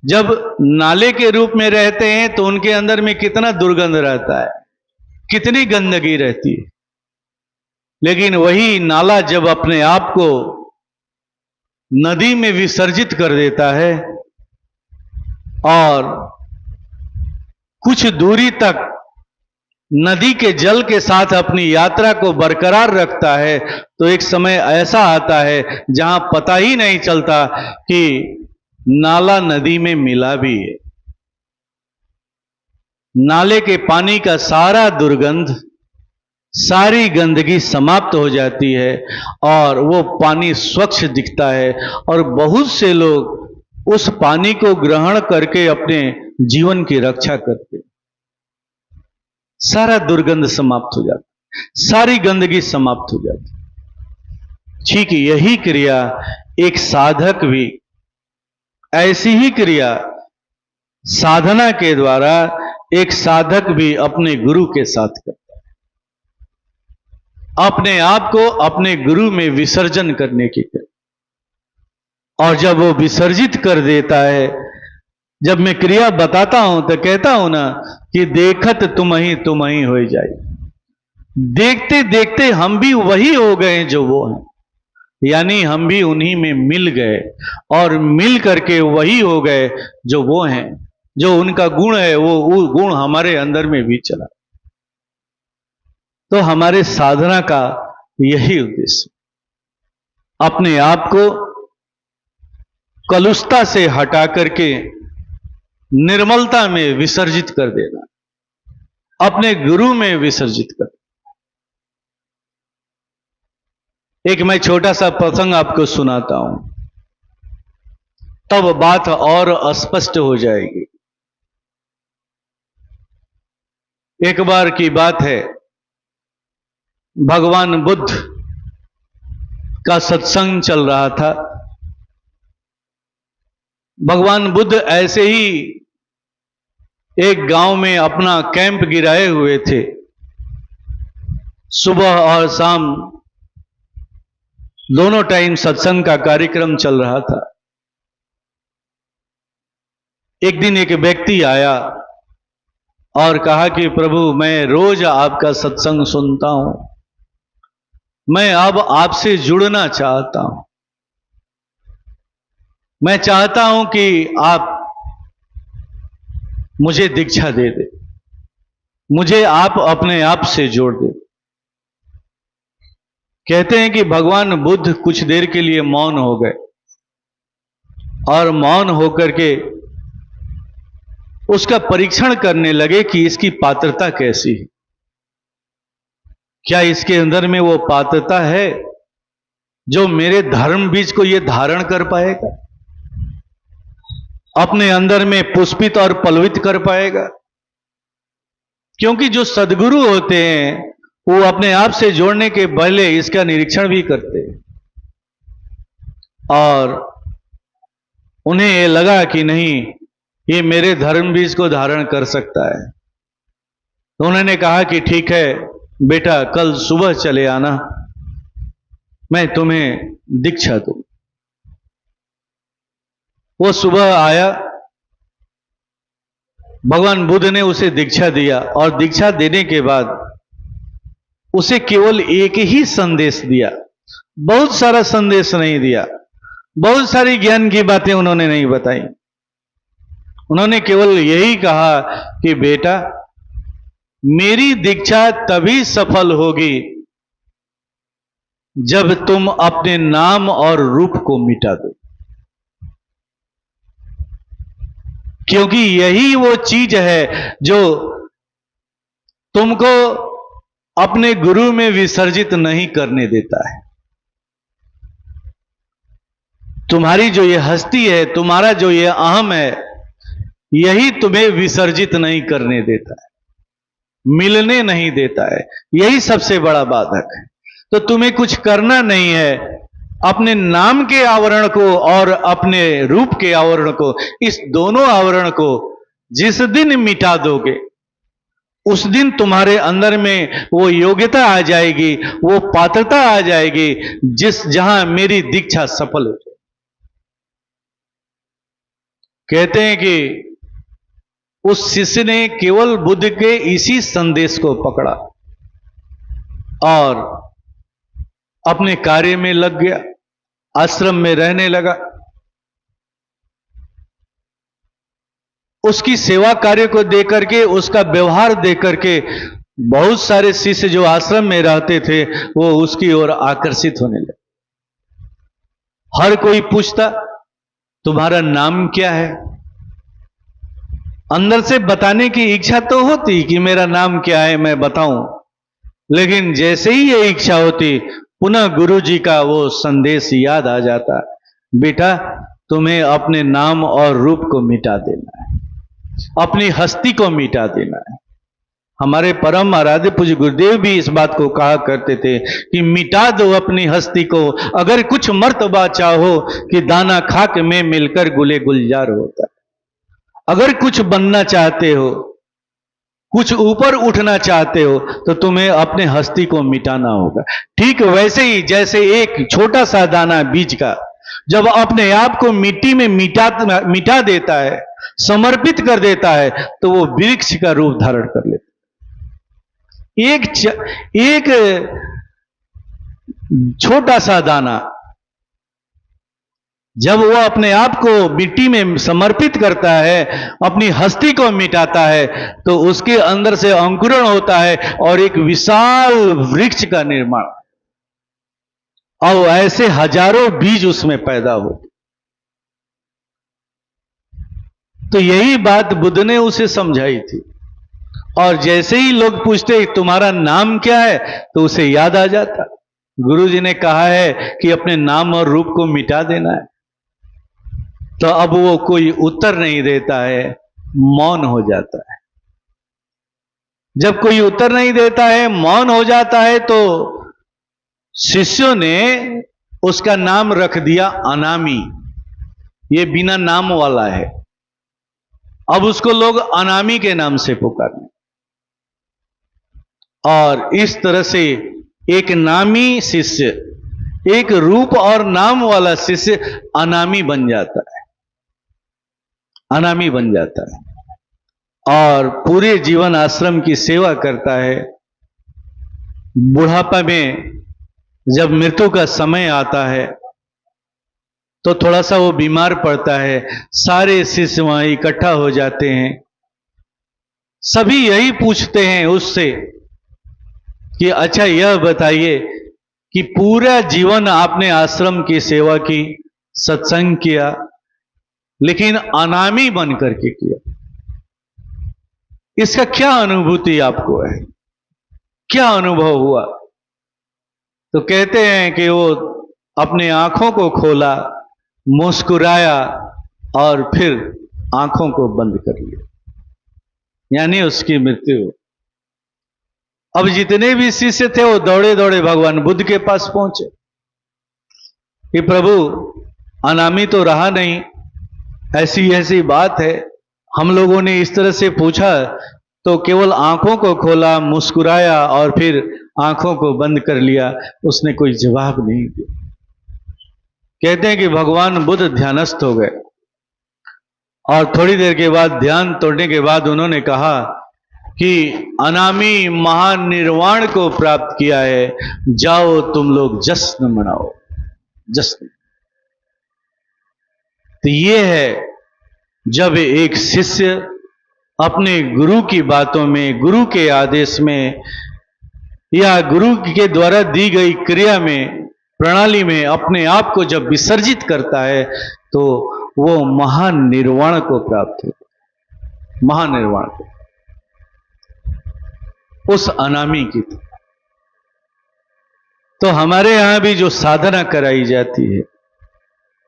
जब नाले के रूप में रहते हैं तो उनके अंदर में कितना दुर्गंध रहता है, कितनी गंदगी रहती है। लेकिन वही नाला जब अपने आप को नदी में विसर्जित कर देता है और कुछ दूरी तक नदी के जल के साथ अपनी यात्रा को बरकरार रखता है, तो एक समय ऐसा आता है जहां पता ही नहीं चलता कि नाला नदी में मिला भी है। नाले के पानी का सारा दुर्गंध, सारी गंदगी समाप्त हो जाती है और वो पानी स्वच्छ दिखता है और बहुत से लोग उस पानी को ग्रहण करके अपने जीवन की रक्षा करते। सारा दुर्गंध समाप्त हो जाता, सारी गंदगी समाप्त हो जाती। ठीक यही क्रिया एक साधक भी, ऐसी ही क्रिया साधना के द्वारा एक साधक भी अपने गुरु के साथ करता है, अपने आप को अपने गुरु में विसर्जन करने की क्रिया। और जब वो विसर्जित कर देता है, जब मैं क्रिया बताता हूं तो कहता हूं ना कि देखत तुम ही हो जाए। देखते देखते हम भी वही हो गए जो वो हैं, यानी हम भी उन्हीं में मिल गए और मिल करके वही हो गए जो वो हैं। जो उनका गुण है वो गुण हमारे अंदर में भी चला। तो हमारे साधना का यही उद्देश्य, अपने आप को कलुषता से हटा करके निर्मलता में विसर्जित कर देना, अपने गुरु में विसर्जित कर। एक मैं छोटा सा प्रसंग आपको सुनाता हूं, तब बात और स्पष्ट हो जाएगी। एक बार की बात है, भगवान बुद्ध का सत्संग चल रहा था। भगवान बुद्ध ऐसे ही एक गांव में अपना कैंप गिराए हुए थे। सुबह और शाम दोनों टाइम सत्संग का कार्यक्रम चल रहा था। एक दिन एक व्यक्ति आया और कहा कि प्रभु, मैं रोज आपका सत्संग सुनता हूं, मैं अब आपसे जुड़ना चाहता हूं। मैं चाहता हूं कि आप मुझे दीक्षा दे दे, मुझे आप अपने आप से जोड़ दे। कहते हैं कि भगवान बुद्ध कुछ देर के लिए मौन हो गए और मौन होकर के उसका परीक्षण करने लगे कि इसकी पात्रता कैसी है, क्या इसके अंदर में वो पात्रता है जो मेरे धर्म बीज को ये धारण कर पाएगा, अपने अंदर में पुष्पित और पल्वित कर पाएगा। क्योंकि जो सद्गुरु होते हैं वो अपने आप से जोड़ने के पहले इसका निरीक्षण भी करते हैं और उन्हें ये लगा कि नहीं, ये मेरे धर्म बीज को धारण कर सकता है। तो उन्होंने कहा कि ठीक है बेटा, कल सुबह चले आना, मैं तुम्हें दीक्षा दूं। वो सुबह आया, भगवान बुद्ध ने उसे दीक्षा दिया और दीक्षा देने के बाद उसे केवल एक ही संदेश दिया, बहुत सारा संदेश नहीं दिया, बहुत सारी ज्ञान की बातें उन्होंने नहीं बताई। उन्होंने केवल यही कहा कि बेटा, मेरी दीक्षा तभी सफल होगी जब तुम अपने नाम और रूप को मिटा दो, क्योंकि यही वो चीज है जो तुमको अपने गुरु में विसर्जित नहीं करने देता है। तुम्हारी जो ये हस्ती है, तुम्हारा जो ये अहम है, यही तुम्हें विसर्जित नहीं करने देता है, मिलने नहीं देता है। यही सबसे बड़ा बाधक है। तो तुम्हें कुछ करना नहीं है, अपने नाम के आवरण को और अपने रूप के आवरण को, इस दोनों आवरण को जिस दिन मिटा दोगे, उस दिन तुम्हारे अंदर में वो योग्यता आ जाएगी, वो पात्रता आ जाएगी जहां मेरी दीक्षा सफल हो जाए। कहते हैं कि उस शिष्य ने केवल बुद्ध के इसी संदेश को पकड़ा और अपने कार्य में लग गया, आश्रम में रहने लगा। उसकी सेवा कार्य को देकर के, उसका व्यवहार देकर के बहुत सारे शिष्य जो आश्रम में रहते थे वो उसकी ओर आकर्षित होने लगे। हर कोई पूछता, तुम्हारा नाम क्या है? अंदर से बताने की इच्छा तो होती कि मेरा नाम क्या है, मैं बताऊं, लेकिन जैसे ही ये इच्छा होती, पुनः गुरु जी का वो संदेश याद आ जाता, बेटा तुम्हें अपने नाम और रूप को मिटा देना है, अपनी हस्ती को मिटा देना है। हमारे परम आराध्य पूज्य गुरुदेव भी इस बात को कहा करते थे कि मिटा दो अपनी हस्ती को, अगर कुछ मर्तबा चाहो कि दाना खाक में मिलकर गुले गुलजार होता है। अगर कुछ बनना चाहते हो, कुछ ऊपर उठना चाहते हो, तो तुम्हें अपने हस्ती को मिटाना होगा। ठीक वैसे ही जैसे एक छोटा सा दाना बीज का जब अपने आप को मिट्टी में मिटा देता है, समर्पित कर देता है, तो वो वृक्ष का रूप धारण कर लेता है। एक छोटा सा दाना जब वो अपने आप को मिट्टी में समर्पित करता है, अपनी हस्ती को मिटाता है, तो उसके अंदर से अंकुरण होता है और एक विशाल वृक्ष का निर्माण, और ऐसे हजारों बीज उसमें पैदा होते। तो यही बात बुद्ध ने उसे समझाई थी। और जैसे ही लोग पूछते तुम्हारा नाम क्या है, तो उसे याद आ जाता गुरु जी ने कहा है कि अपने नाम और रूप को मिटा देना है। तो अब वो कोई उत्तर नहीं देता है, मौन हो जाता है। जब कोई उत्तर नहीं देता है, मौन हो जाता है, तो शिष्यों ने उसका नाम रख दिया अनामी। ये बिना नाम वाला है। अब उसको लोग अनामी के नाम से पुकारते, और इस तरह से एक नामी शिष्य, एक रूप और नाम वाला शिष्य अनामी बन जाता है, अनामी बन जाता है, और पूरे जीवन आश्रम की सेवा करता है। बुढ़ापा में जब मृत्यु का समय आता है, तो थोड़ा सा वो बीमार पड़ता है, सारे शिष्य वहां इकट्ठा हो जाते हैं। सभी यही पूछते हैं उससे कि अच्छा यह बताइए कि पूरा जीवन आपने आश्रम की सेवा की, सत्संग किया, लेकिन अनामी बन करके किया, इसका क्या अनुभूति आपको है, क्या अनुभव हुआ? तो कहते हैं कि वो अपने आंखों को खोला, मुस्कुराया और फिर आंखों को बंद कर लिया, यानी उसकी मृत्यु। अब जितने भी शिष्य थे वो दौड़े दौड़े भगवान बुद्ध के पास पहुंचे कि प्रभु अनामी तो रहा नहीं, ऐसी ऐसी बात है, हम लोगों ने इस तरह से पूछा तो केवल आंखों को खोला, मुस्कुराया और फिर आंखों को बंद कर लिया, उसने कोई जवाब नहीं दिया। कहते हैं कि भगवान बुद्ध ध्यानस्थ हो गए, और थोड़ी देर के बाद, ध्यान तोड़ने के बाद, उन्होंने कहा कि अनामी महानिर्वाण को प्राप्त किया है, जाओ तुम लोग जश्न मनाओ, जश्न। तो ये है जब एक शिष्य अपने गुरु की बातों में, गुरु के आदेश में, या गुरु के द्वारा दी गई क्रिया में, प्रणाली में अपने आप को जब विसर्जित करता है, तो वो महानिर्वाण को प्राप्त होता है, महानिर्वाण को, उस अनामी की। तो हमारे यहां भी जो साधना कराई जाती है,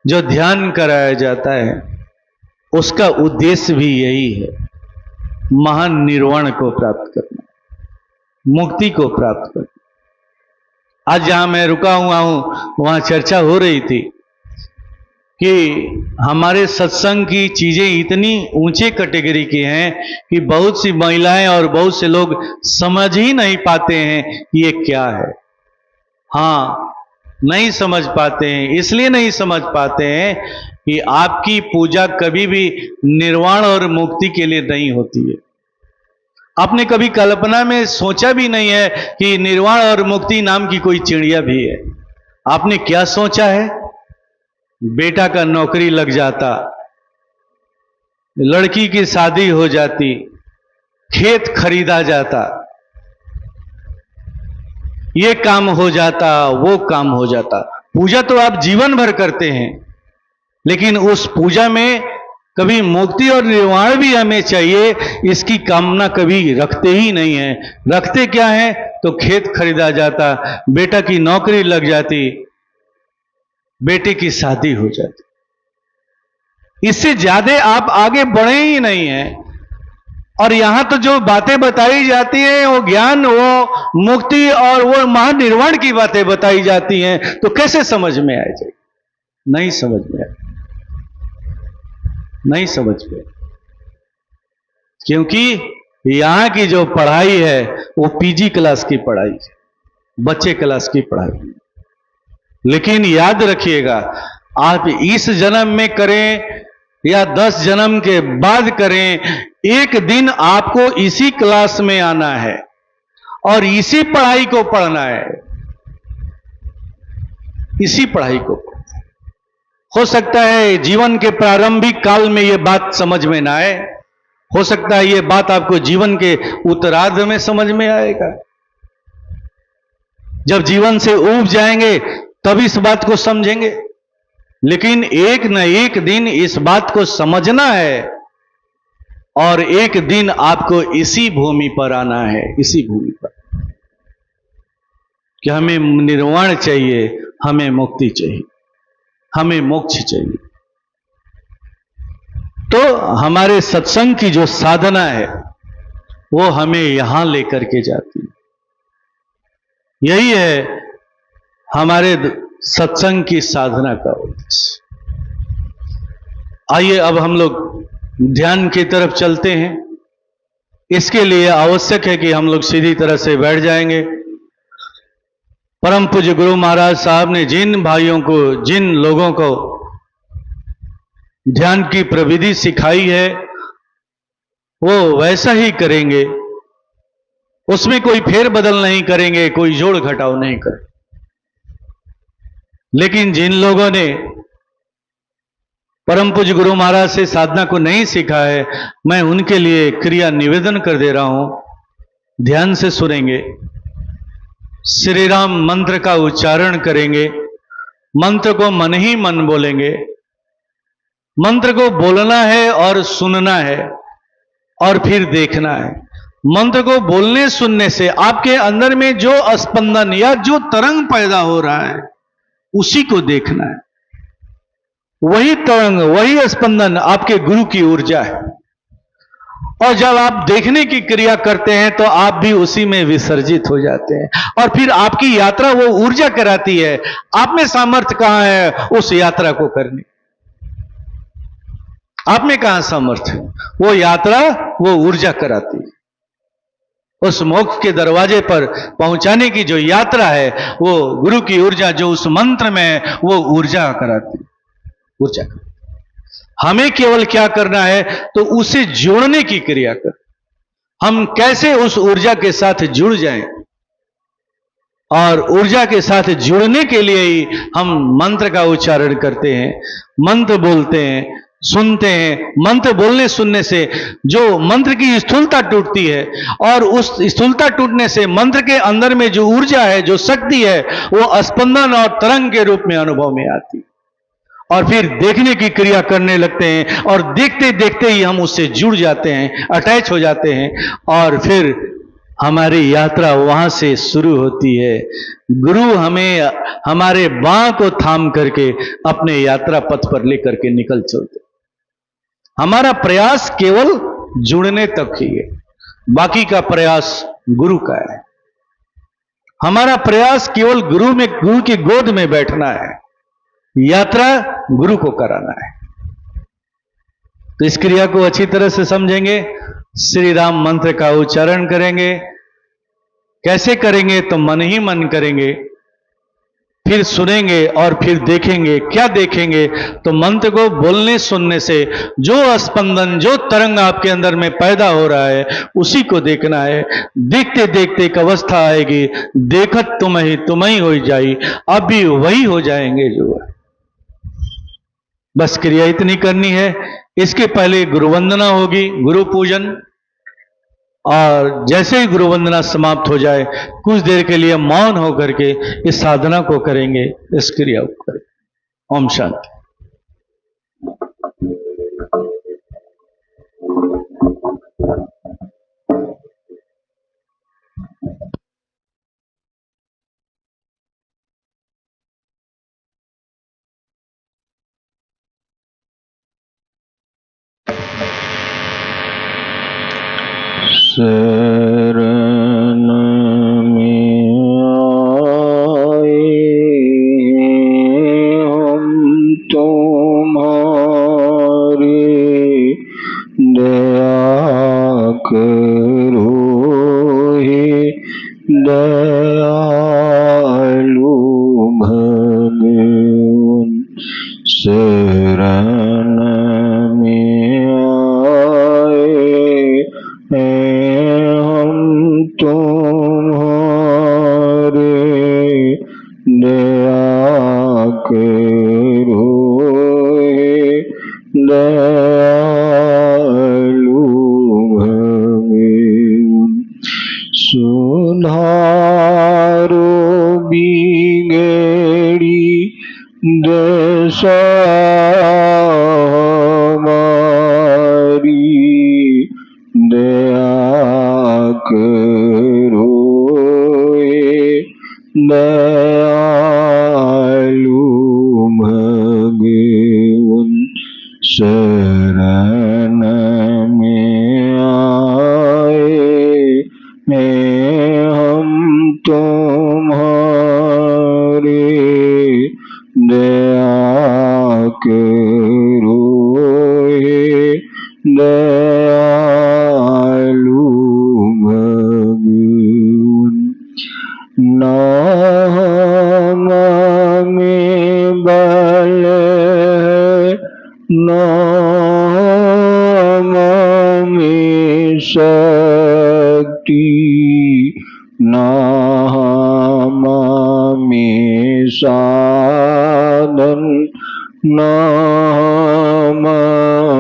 जो ध्यान कराया जाता है, उसका उद्देश्य भी यही है, महान निर्वाण को प्राप्त करना, मुक्ति को प्राप्त करना। आज जहां मैं रुका हुआ हूं, वहां चर्चा हो रही थी कि हमारे सत्संग की चीजें इतनी ऊंचे कैटेगरी की हैं कि बहुत सी महिलाएं और बहुत से लोग समझ ही नहीं पाते हैं कि ये क्या है। हाँ, नहीं समझ पाते हैं। इसलिए नहीं समझ पाते हैं कि आपकी पूजा कभी भी निर्वाण और मुक्ति के लिए नहीं होती है। आपने कभी कल्पना में सोचा भी नहीं है कि निर्वाण और मुक्ति नाम की कोई चिड़िया भी है। आपने क्या सोचा है? बेटा का नौकरी लग जाता, लड़की की शादी हो जाती, खेत खरीदा जाता, ये काम हो जाता, वो काम हो जाता। पूजा तो आप जीवन भर करते हैं, लेकिन उस पूजा में कभी मुक्ति और निर्वाण भी हमें चाहिए, इसकी कामना कभी रखते ही नहीं है। रखते क्या है? तो खेत खरीदा जाता, बेटा की नौकरी लग जाती, बेटे की शादी हो जाती। इससे ज्यादा आप आगे बढ़े ही नहीं हैं। और यहां तो जो बातें बताई जाती हैं वो ज्ञान, वो मुक्ति और वो महानिर्वाण की बातें बताई जाती हैं, तो कैसे समझ में आ जाए? नहीं समझ में आए, नहीं समझ में। क्योंकि यहां की जो पढ़ाई है वो पीजी क्लास की पढ़ाई है, बच्चे क्लास की पढ़ाई है। लेकिन याद रखिएगा, आप इस जन्म में करें या 10 जन्म के बाद करें, एक दिन आपको इसी क्लास में आना है और इसी पढ़ाई को पढ़ना है, इसी पढ़ाई को। हो सकता है जीवन के प्रारंभिक काल में यह बात समझ में ना आए, हो सकता है यह बात आपको जीवन के उत्तरार्ध में समझ में आएगा। जब जीवन से ऊब जाएंगे तब इस बात को समझेंगे। लेकिन एक न एक दिन इस बात को समझना है और एक दिन आपको इसी भूमि पर आना है, इसी भूमि पर, कि हमें निर्वाण चाहिए, हमें मुक्ति चाहिए, हमें मोक्ष चाहिए। तो हमारे सत्संग की जो साधना है वो हमें यहां लेकर के जाती है। यही है हमारे सत्संग की साधना का उद्देश्य। आइए अब हम लोग ध्यान की तरफ चलते हैं। इसके लिए आवश्यक है कि हम लोग सीधी तरह से बैठ जाएंगे। परम पूज्य गुरु महाराज साहब ने जिन भाइयों को, जिन लोगों को ध्यान की प्रविधि सिखाई है वो वैसा ही करेंगे, उसमें कोई फेरबदल नहीं करेंगे, कोई जोड़ घटाव नहीं करेंगे। लेकिन जिन लोगों ने परम पूज्य गुरु महाराज से साधना को नहीं सीखा है, मैं उनके लिए क्रिया निवेदन कर दे रहा हूं। ध्यान से सुनेंगे, श्री राम मंत्र का उच्चारण करेंगे, मंत्र को मन ही मन बोलेंगे। मंत्र को बोलना है और सुनना है और फिर देखना है। मंत्र को बोलने सुनने से आपके अंदर में जो स्पंदन या जो तरंग पैदा हो रहा है उसी को देखना है। वही तरंग, वही स्पंदन आपके गुरु की ऊर्जा है। और जब आप देखने की क्रिया करते हैं तो आप भी उसी में विसर्जित हो जाते हैं और फिर आपकी यात्रा वो ऊर्जा कराती है। आप में सामर्थ्य कहां है उस यात्रा को करने? आप में कहां सामर्थ्य है? वो यात्रा, वो ऊर्जा कराती है। उस मोक्ष के दरवाजे पर पहुंचाने की जो यात्रा है वो गुरु की ऊर्जा जो उस मंत्र में है वो ऊर्जा कराती है, ऊर्जा कराती। हमें केवल क्या करना है तो उसे जोड़ने की क्रिया कर। हम कैसे उस ऊर्जा के साथ जुड़ जाएं, और ऊर्जा के साथ जुड़ने के लिए ही हम मंत्र का उच्चारण करते हैं, मंत्र बोलते हैं, सुनते हैं। मंत्र बोलने सुनने से जो मंत्र की स्थूलता टूटती है और उस स्थूलता टूटने से मंत्र के अंदर में जो ऊर्जा है, जो शक्ति है, वो स्पंदन और तरंग के रूप में अनुभव में आती है। और फिर देखने की क्रिया करने लगते हैं और देखते देखते ही हम उससे जुड़ जाते हैं, अटैच हो जाते हैं और फिर हमारी यात्रा वहां से शुरू होती है। गुरु हमें हमारे बांह को थाम करके अपने यात्रा पथ पर लेकर के निकल चलते। हमारा प्रयास केवल जुड़ने तक ही है, बाकी का प्रयास गुरु का है। हमारा प्रयास केवल गुरु की गोद में बैठना है, यात्रा गुरु को कराना है। तो इस क्रिया को अच्छी तरह से समझेंगे। श्री राम मंत्र का उच्चारण करेंगे। कैसे करेंगे? तो मन ही मन करेंगे, फिर सुनेंगे और फिर देखेंगे। क्या देखेंगे? तो मंत्र को बोलने सुनने से जो स्पंदन, जो तरंग आपके अंदर में पैदा हो रहा है उसी को देखना है। देखते देखते एक अवस्था आएगी, देखत तुम ही हो जाई, अब भी वही हो जाएंगे जो है। बस क्रिया इतनी करनी है। इसके पहले गुरु वंदना होगी, गुरु पूजन, और जैसे ही गुरु वंदना समाप्त हो जाए कुछ देर के लिए मौन होकर के इस साधना को करेंगे, इस क्रिया को करेंगे। ओम शांति। शरण में आए हम तुम्हारे, दया करो हे दयालु भगवान। शरण में आए हम तुम्हारे, दया करो हे दयालु भगवान। शरण में आए हैं हम तुम्हारे, दया करो हे दयालु भगवान। नाम में बल है, नाम में शक्ति, नाम में साधन, नाम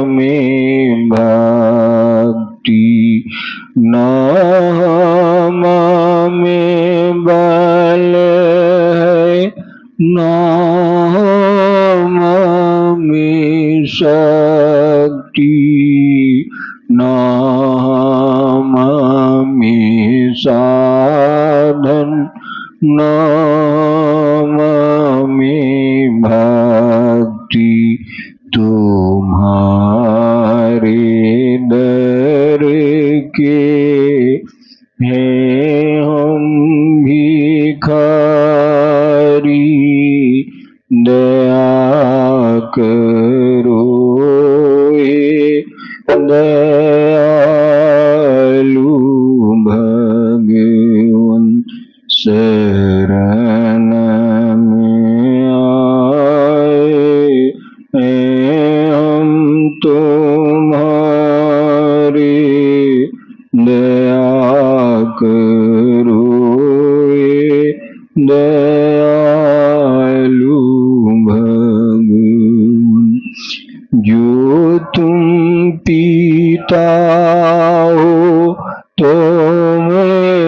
में भक्ति। नाम में बल है, नाम में शक्ति, नाम में साधन, नाम में भक्ति। तुम्हारे दर के हैं हम भिखारी, दया करो हे दयालु भगवान। शरण में आए हैं हम तुम्हारे, दया करो हे दयालु भगवान। जो तुम पीता हो तो मैं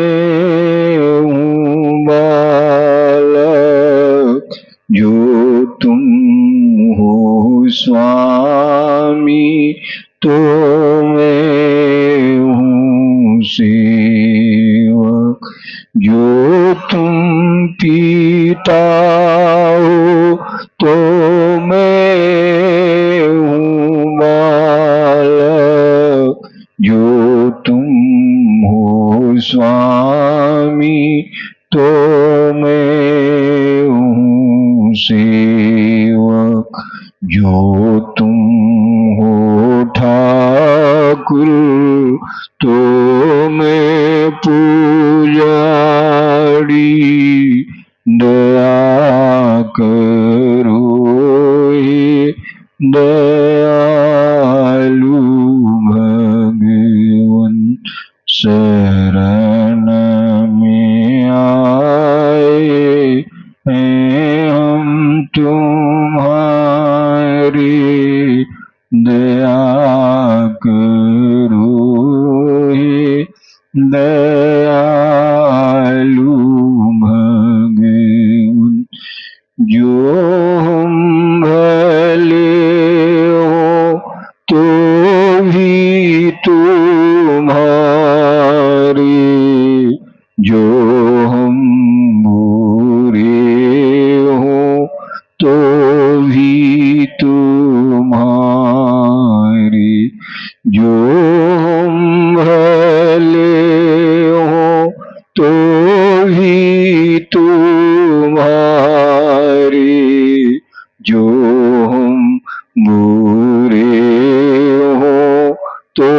हूँ बालक, जो तुम हो स्वामी तो मैं हूँ सेवक। जो तुम पीता हो तो मैं हूँ बालक, जो तुम हो स्वामी तो मैं हूँ सेवक। जो तुम हो ठाकुर तो मैं पुजारी, दया करो हे दयालु भगवान। शरण में आए हैं हम तुम्हारे, दया करो हे दयालु भगवान। जो हम भले हो तो भी तुम्हारे, जो हम बुरे हो तो भी तुम्हारे। जो हम भले हो तो भी तुम्हारे, जो हम बुरे हो तो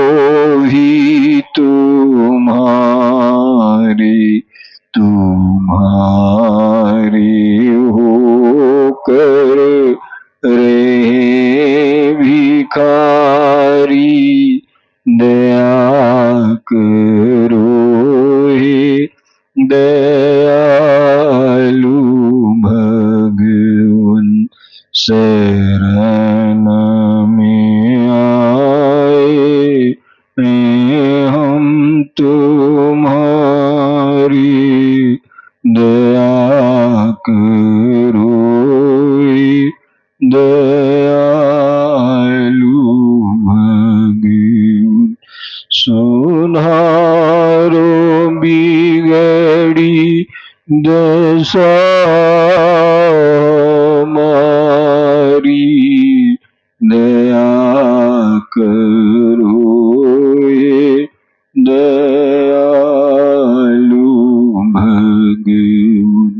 भी तुम्हारे। तुम्हारे होकर रहे भिखारी, दया करो हे दयालु भगवान। शरण में आए हैं हम तुम्हारी, दया करो हे दयालु भगवान। सुधारो बिगड़ी दशा हमारी, दया करो ये दयालु भगवान।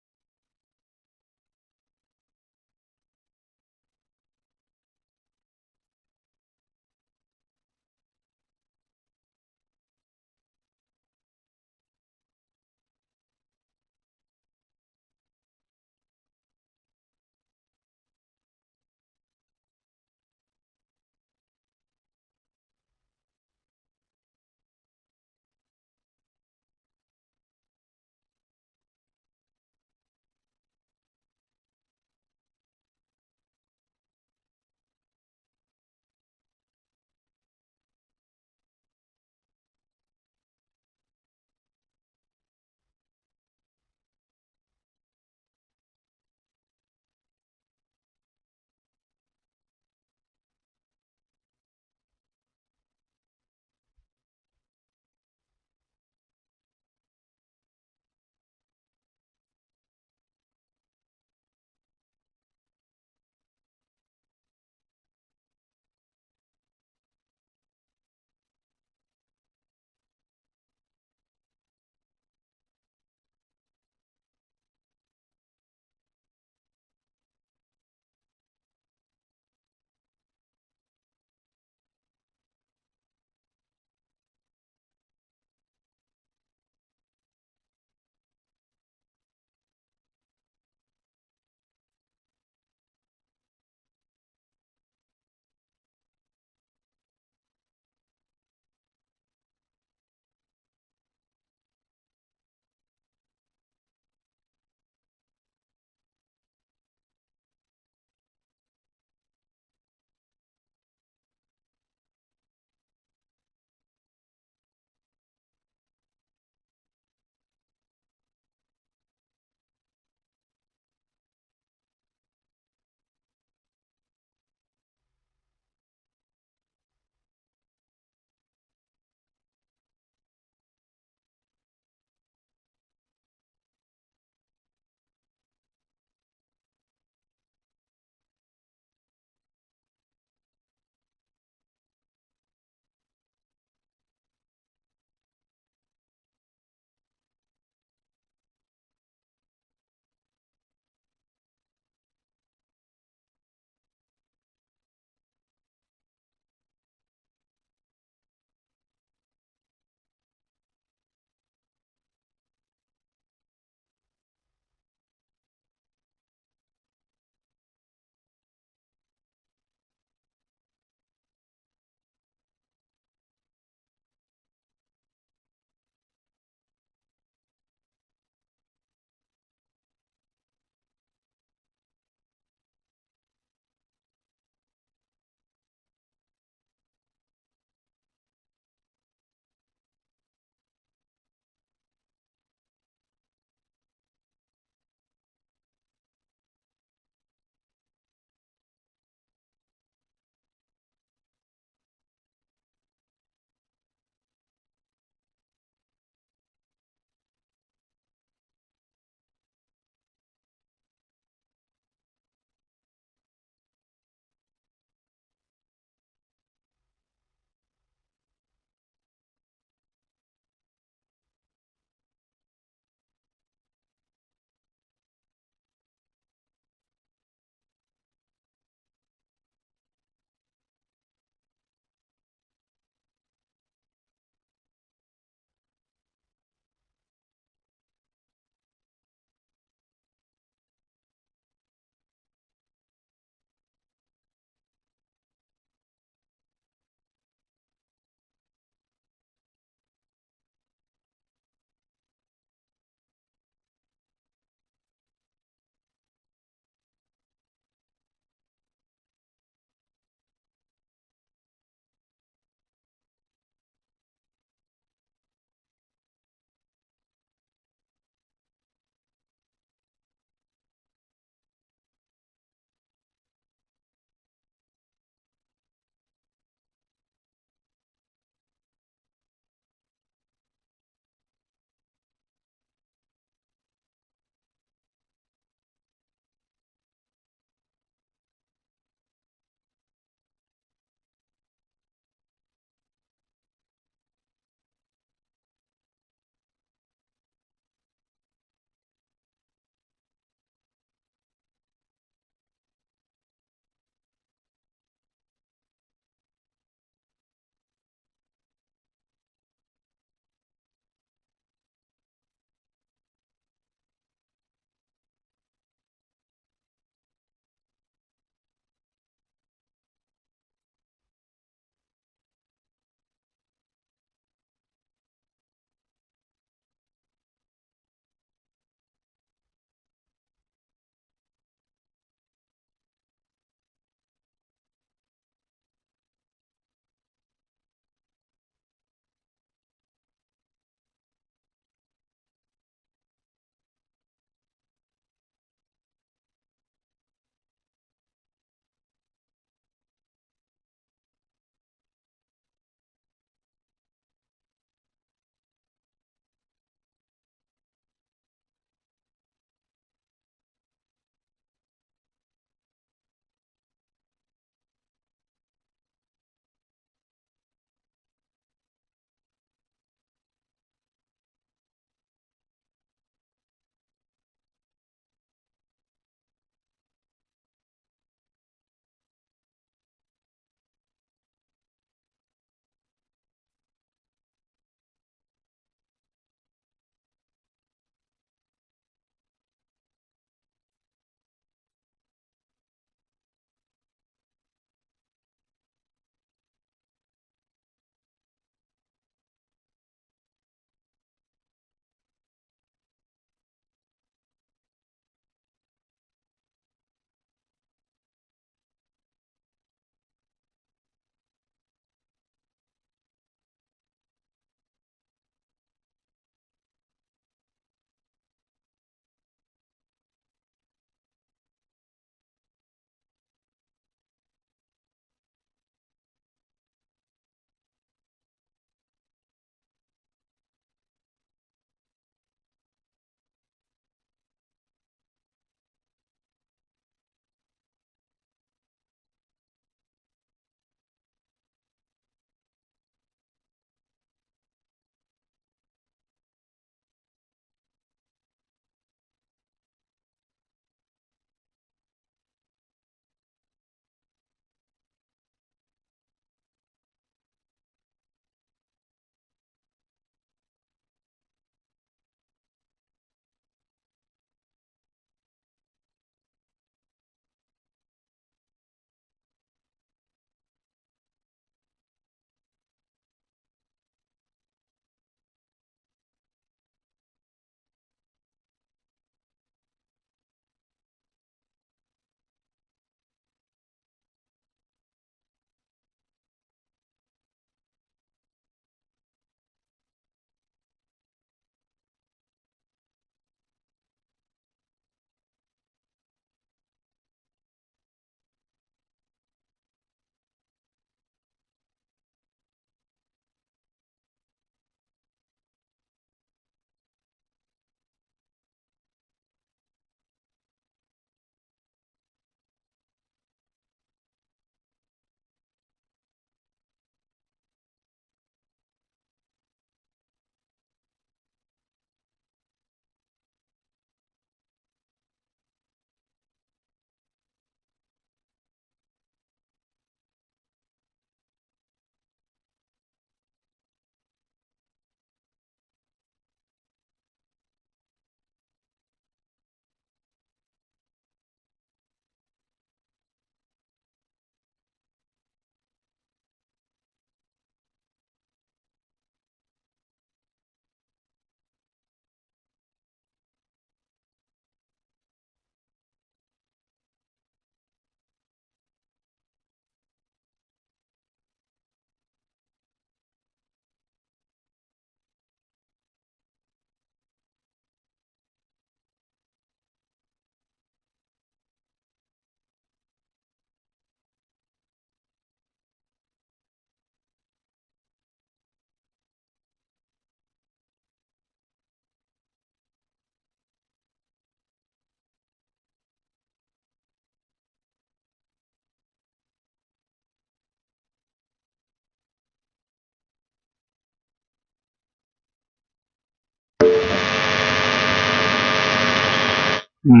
भगवान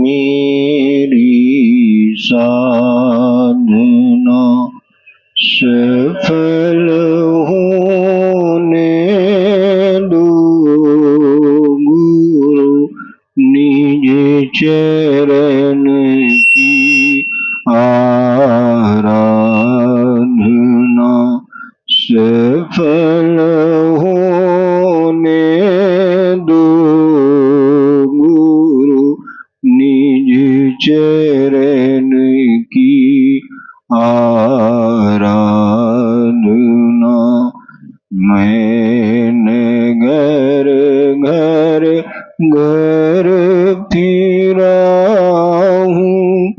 मेरी साधना सफल होने दो गुरु निज चरण की आराधना सफल होने दो गुरु निज चरण की आराधना मैंने घर घर घर फिरा हूँ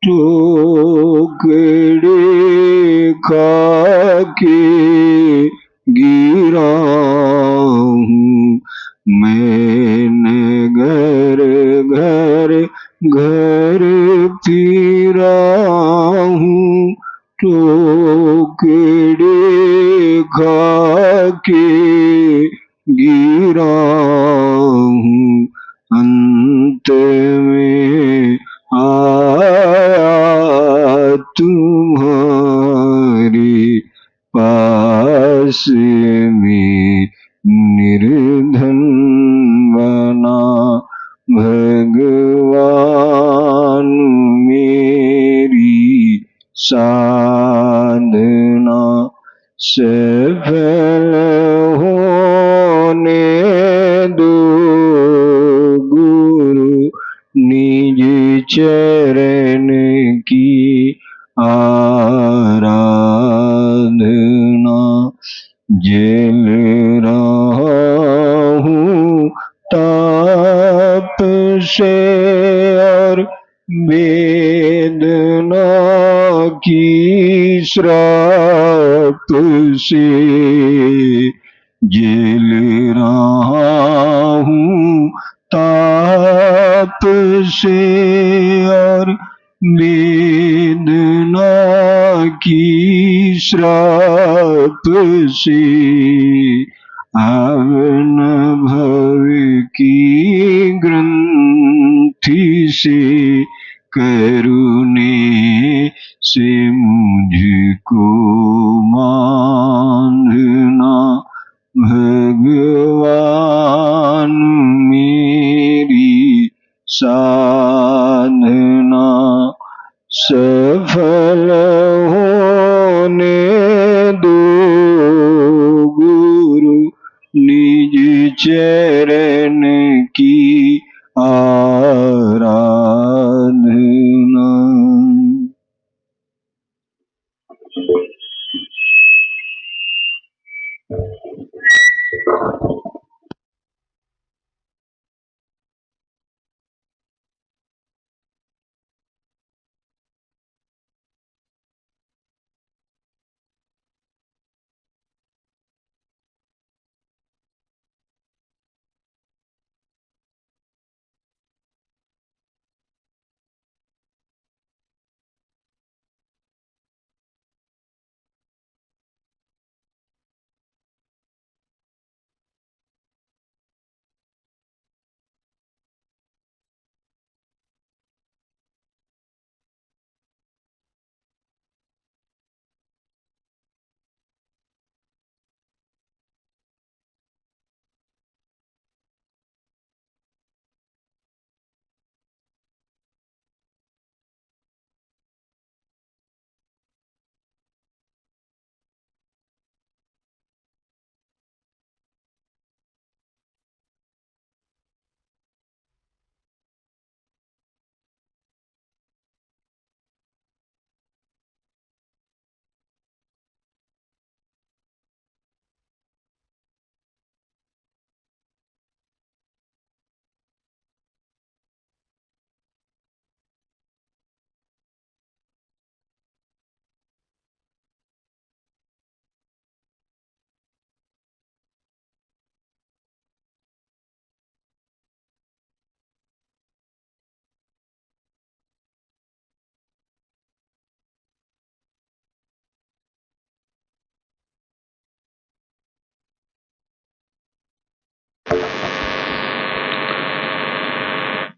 टोकरे खाके गिरा हूँ मैंने घर घर घर फिरा हूँ टोकरे खाके गिरा हूँ अंत में आया तुम्हारे पास में निर्धन बना भगवान मेरी साधना सफल होने दो गुरु निज चरण की आराधना जल रहा हूँ ताप से और वेदना की श्राप से जल रहा हूँ ताप से और वेदना की श्राप से आवन भव की ग्रंथि से करुणे से मुझको बांधना भगवान मेरी साधना सफल होने दो गुरु निज चरण की आराधना।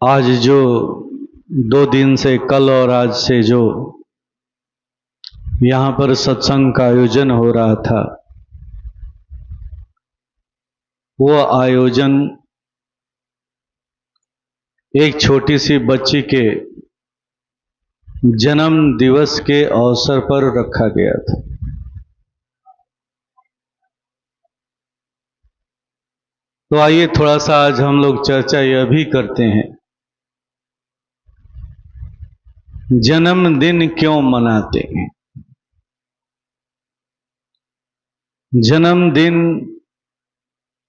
आज जो 2 दिन से, कल और आज से जो यहाँ पर सत्संग का आयोजन हो रहा था, वो आयोजन एक छोटी सी बच्ची के जन्म दिवस के अवसर पर रखा गया था। तो आइए थोड़ा सा आज हम लोग चर्चा यह भी करते हैं, जन्मदिन क्यों मनाते हैं। जन्मदिन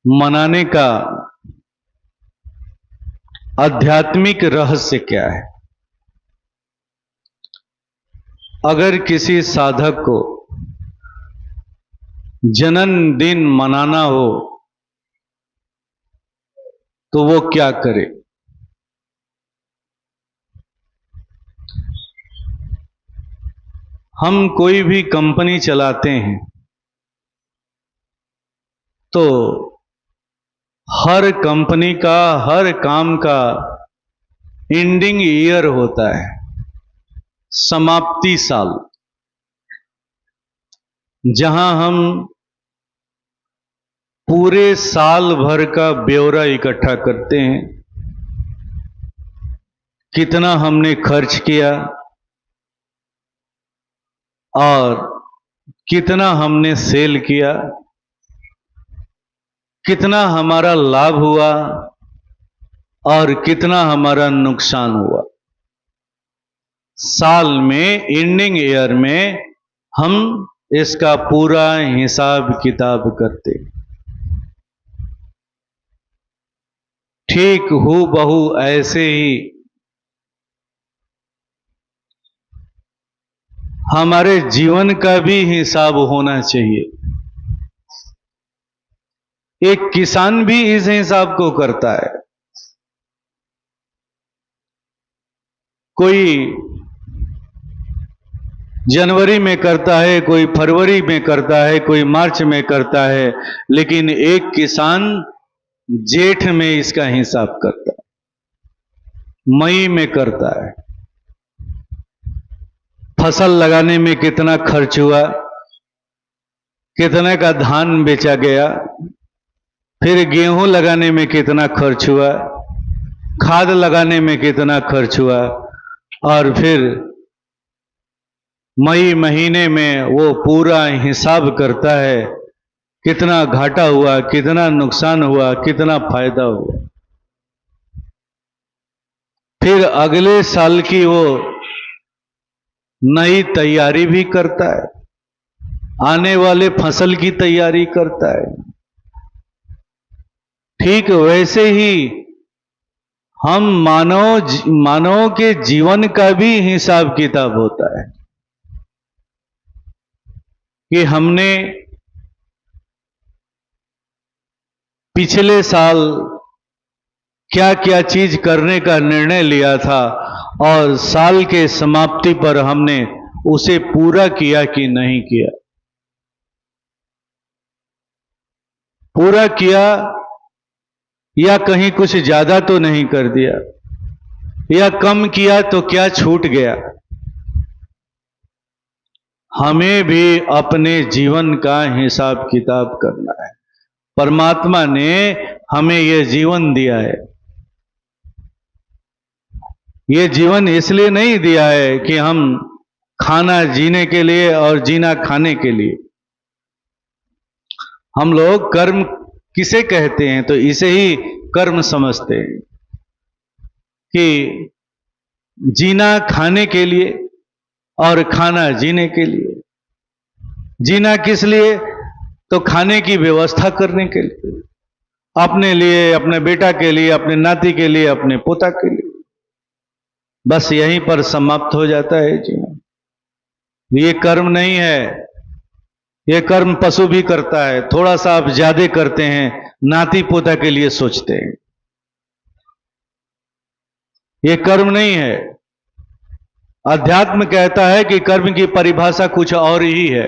मनाने का आध्यात्मिक रहस्य क्या है। अगर किसी साधक को जन्मदिन मनाना हो तो वो क्या करे। हम कोई भी कंपनी चलाते हैं तो हर कंपनी का, हर काम का एंडिंग ईयर होता है, समाप्ति साल, जहां हम पूरे साल भर का ब्यौरा इकट्ठा करते हैं। कितना हमने खर्च किया और कितना हमने सेल किया, कितना हमारा लाभ हुआ और कितना हमारा नुकसान हुआ। साल में, एंडिंग ईयर में हम इसका पूरा हिसाब किताब करते। ठीक हूबहू ऐसे ही हमारे जीवन का भी हिसाब होना चाहिए। एक किसान भी इस हिसाब को करता है। कोई जनवरी में करता है, कोई फरवरी में करता है, कोई मार्च में करता है, लेकिन एक किसान जेठ में इसका हिसाब करता है, मई में करता है। फसल लगाने में कितना खर्च हुआ, कितने का धान बेचा गया, फिर गेहूं लगाने में कितना खर्च हुआ, खाद लगाने में कितना खर्च हुआ, और फिर मई महीने में वो पूरा हिसाब करता है, कितना घाटा हुआ, कितना नुकसान हुआ, कितना फायदा हुआ। फिर अगले साल की वो नई तैयारी भी करता है, आने वाले फसल की तैयारी करता है। ठीक वैसे ही हम मानव के जीवन का भी हिसाब किताब होता है कि हमने पिछले साल क्या क्या चीज करने का निर्णय लिया था और साल के समाप्ति पर हमने उसे पूरा किया कि नहीं किया। पूरा किया या कहीं कुछ ज्यादा तो नहीं कर दिया, या कम किया तो क्या छूट गया। हमें भी अपने जीवन का हिसाब किताब करना है। परमात्मा ने हमें यह जीवन दिया है। यह जीवन इसलिए नहीं दिया है कि हम खाना जीने के लिए और जीना खाने के लिए। हम लोग कर्म किसे कहते हैं तो इसे ही कर्म समझते हैं कि जीना खाने के लिए और खाना जीने के लिए। जीना किस लिए तो खाने की व्यवस्था करने के लिए, अपने लिए, अपने बेटा के लिए, अपने नाती के लिए, अपने पोता के लिए। बस यहीं पर समाप्त हो जाता है जीवन। ये कर्म नहीं है। ये कर्म पशु भी करता है। थोड़ा सा आप ज्यादा करते हैं, नाती पोता के लिए सोचते हैं। ये कर्म नहीं है। अध्यात्म कहता है कि कर्म की परिभाषा कुछ और ही है।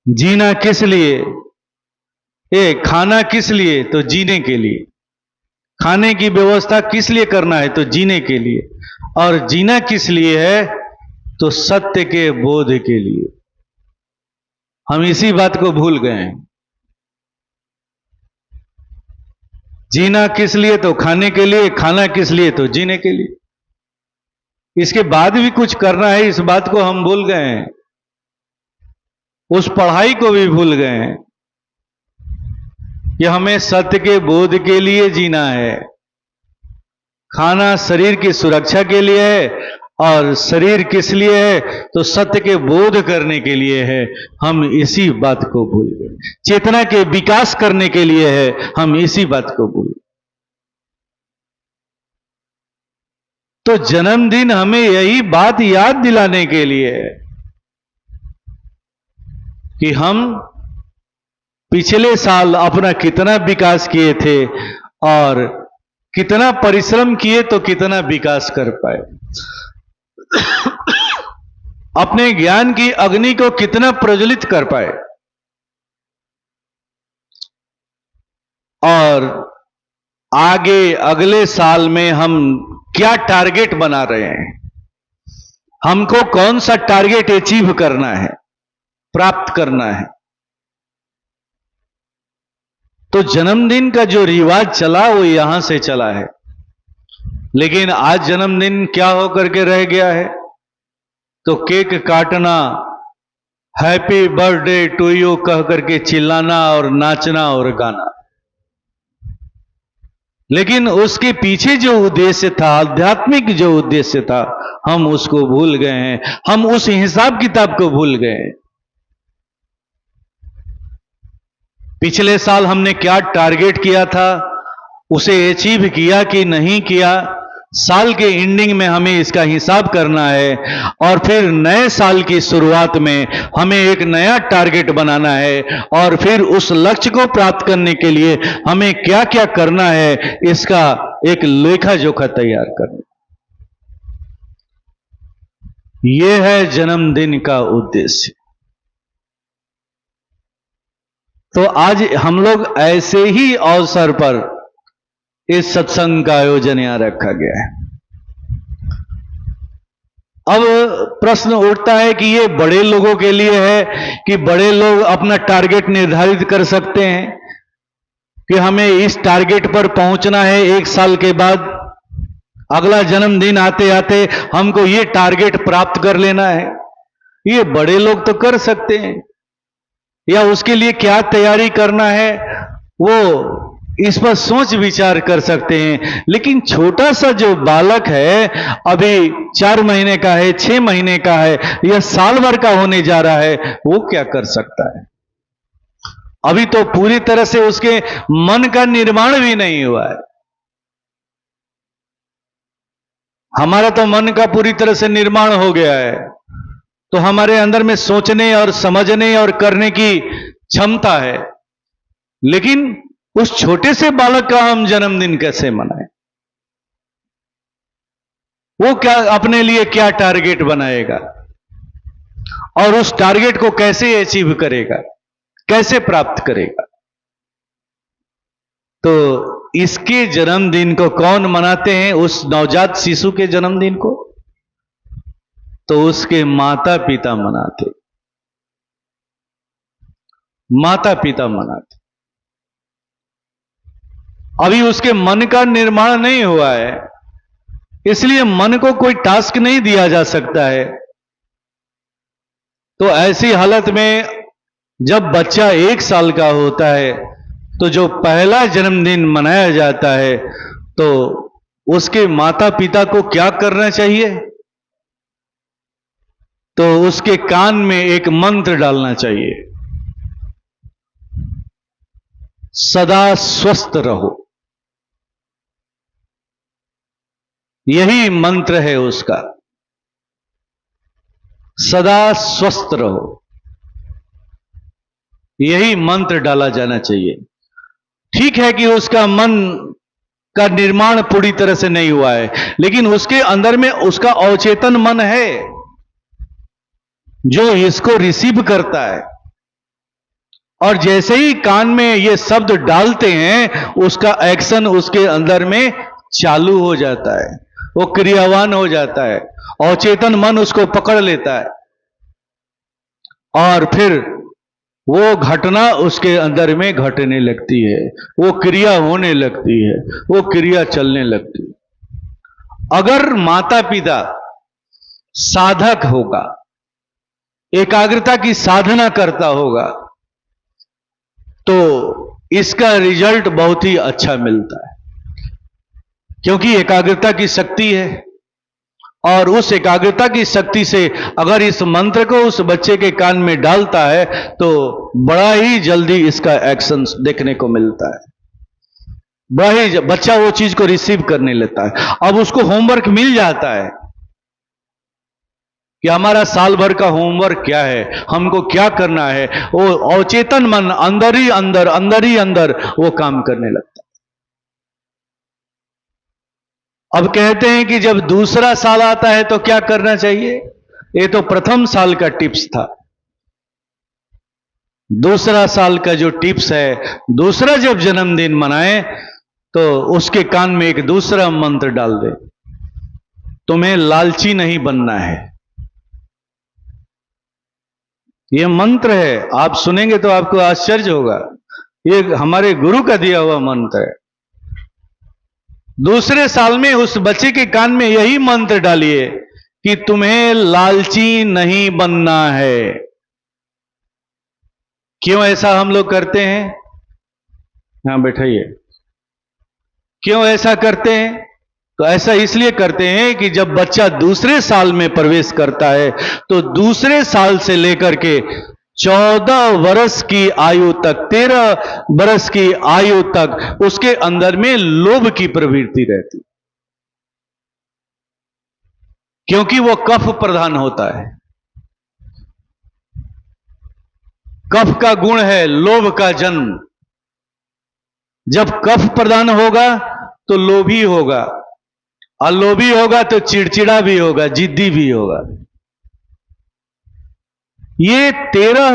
जीना किस लिए? खाना किस लिए? तो जीने के लिए। खाने की व्यवस्था किस लिए करना है? तो जीने के लिए। और जीना किस लिए है? तो सत्य के बोध के लिए। हम इसी बात को भूल गए हैं। जीना किस लिए? तो खाने के लिए। खाना किस लिए? तो जीने के लिए। इसके बाद भी कुछ करना है, इस बात को हम भूल गए हैं। उस पढ़ाई को भी भूल गए हैं कि हमें सत्य के बोध के लिए जीना है। खाना शरीर की सुरक्षा के लिए है, और शरीर किस लिए है? तो सत्य के बोध करने के लिए है। हम इसी बात को भूल गए। चेतना के विकास करने के लिए है, हम इसी बात को भूल गए। तो जन्मदिन हमें यही बात याद दिलाने के लिए है कि हम पिछले साल अपना कितना विकास किए थे और कितना परिश्रम किए तो कितना विकास कर पाए। अपने ज्ञान की अग्नि को कितना प्रज्वलित कर पाए, और आगे अगले साल में हम क्या टारगेट बना रहे हैं, हमको कौन सा टारगेट अचीव करना है, प्राप्त करना है। तो जन्मदिन का जो रिवाज चला वो यहां से चला है। लेकिन आज जन्मदिन क्या होकर के रह गया है? तो केक काटना, हैप्पी बर्थडे टू यू कह करके चिल्लाना और नाचना और गाना। लेकिन उसके पीछे जो उद्देश्य था, आध्यात्मिक जो उद्देश्य था, हम उसको भूल गए हैं। हम उस हिसाब किताब को भूल गए हैं। पिछले साल हमने क्या टारगेट किया था, उसे अचीव किया कि नहीं किया, साल के एंडिंग में हमें इसका हिसाब करना है। और फिर नए साल की शुरुआत में हमें एक नया टारगेट बनाना है, और फिर उस लक्ष्य को प्राप्त करने के लिए हमें क्या क्या करना है, इसका एक लेखा जोखा तैयार करना। यह है जन्मदिन का उद्देश्य। तो आज हम लोग ऐसे ही अवसर पर इस सत्संग का आयोजन यहां रखा गया है। अब प्रश्न उठता है कि ये बड़े लोगों के लिए है कि बड़े लोग अपना टारगेट निर्धारित कर सकते हैं कि हमें इस टारगेट पर पहुंचना है, 1 साल के बाद अगला जन्मदिन आते आते हमको ये टारगेट प्राप्त कर लेना है। ये बड़े लोग तो कर सकते हैं, या उसके लिए क्या तैयारी करना है वो इस पर सोच विचार कर सकते हैं। लेकिन छोटा सा जो बालक है, अभी 4 महीने का है, 6 महीने का है, या साल भर का होने जा रहा है, वो क्या कर सकता है? अभी तो पूरी तरह से उसके मन का निर्माण भी नहीं हुआ है। हमारा तो मन का पूरी तरह से निर्माण हो गया है, तो हमारे अंदर में सोचने और समझने और करने की क्षमता है। लेकिन उस छोटे से बालक का हम जन्मदिन कैसे मनाएं? वो क्या अपने लिए क्या टारगेट बनाएगा, और उस टारगेट को कैसे अचीव करेगा, कैसे प्राप्त करेगा? तो इसके जन्मदिन को कौन मनाते हैं? उस नवजात शिशु के जन्मदिन को तो उसके माता पिता मनाते, माता पिता मनाते। अभी उसके मन का निर्माण नहीं हुआ है, इसलिए मन को कोई टास्क नहीं दिया जा सकता है। तो ऐसी हालत में जब बच्चा 1 साल का होता है, तो जो पहला जन्मदिन मनाया जाता है, तो उसके माता पिता को क्या करना चाहिए? तो उसके कान में एक मंत्र डालना चाहिए, सदा स्वस्थ रहो। यही मंत्र है उसका, सदा स्वस्थ रहो। यही मंत्र डाला जाना चाहिए। ठीक है कि उसका मन का निर्माण पूरी तरह से नहीं हुआ है, लेकिन उसके अंदर में उसका अवचेतन मन है जो इसको रिसीव करता है, और जैसे ही कान में ये शब्द डालते हैं उसका एक्शन उसके अंदर में चालू हो जाता है, वो क्रियावान हो जाता है, अवचेतन मन उसको पकड़ लेता है और फिर वो घटना उसके अंदर में घटने लगती है, वो क्रिया होने लगती है, वो क्रिया चलने लगती है। अगर माता पिता साधक होगा, एकाग्रता की साधना करता होगा, तो इसका रिजल्ट बहुत ही अच्छा मिलता है, क्योंकि एकाग्रता की शक्ति है और उस एकाग्रता की शक्ति से अगर इस मंत्र को उस बच्चे के कान में डालता है तो बड़ा ही जल्दी इसका एक्शन देखने को मिलता है, बड़ा ही बच्चा वो चीज को रिसीव करने लेता है। अब उसको होमवर्क मिल जाता है कि हमारा साल भर का होमवर्क क्या है, हमको क्या करना है, वो अवचेतन मन अंदर ही अंदर वो काम करने लगता है। अब कहते हैं कि जब दूसरा साल आता है तो क्या करना चाहिए, ये तो प्रथम साल का टिप्स था। दूसरा साल का जो टिप्स है, दूसरा जब जन्मदिन मनाए तो उसके कान में एक दूसरा मंत्र डाल दे, तुम्हें लालची नहीं बनना है। यह मंत्र है, आप सुनेंगे तो आपको आश्चर्य होगा, ये हमारे गुरु का दिया हुआ मंत्र है। दूसरे साल में उस बच्चे के कान में यही मंत्र डालिए कि तुम्हें लालची नहीं बनना है। क्यों ऐसा हम लोग करते हैं? यहां बैठाइए। क्यों ऐसा करते हैं? तो ऐसा इसलिए करते हैं कि जब बच्चा दूसरे साल में प्रवेश करता है तो दूसरे साल से लेकर के 14 वर्ष की आयु तक, 13 वर्ष की आयु तक उसके अंदर में लोभ की प्रवृत्ति रहती, क्योंकि वो कफ प्रधान होता है। कफ का गुण है लोभ का जन्म। जब कफ प्रधान होगा तो लोभी होगा, अलोभी होगा तो चिड़चिड़ा भी होगा, जिद्दी भी होगा। ये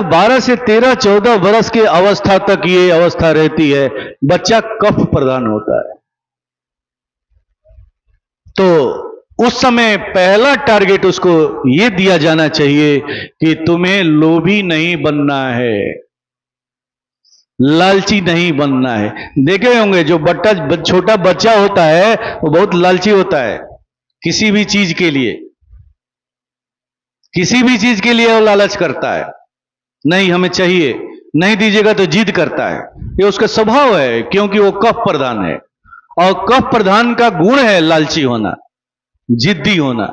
12 से 13-14 वर्ष के अवस्था तक ये अवस्था रहती है, बच्चा कफ प्रधान होता है। तो उस समय पहला टारगेट उसको ये दिया जाना चाहिए कि तुम्हें लोभी नहीं बनना है, लालची नहीं बनना है। देखे होंगे जो छोटा बच्चा होता है वो बहुत लालची होता है, किसी भी चीज के लिए, किसी भी चीज के लिए वो लालच करता है, नहीं हमें चाहिए, नहीं दीजिएगा तो जिद करता है। ये उसका स्वभाव है, क्योंकि वो कफ प्रधान है और कफ प्रधान का गुण है लालची होना, जिद्दी होना।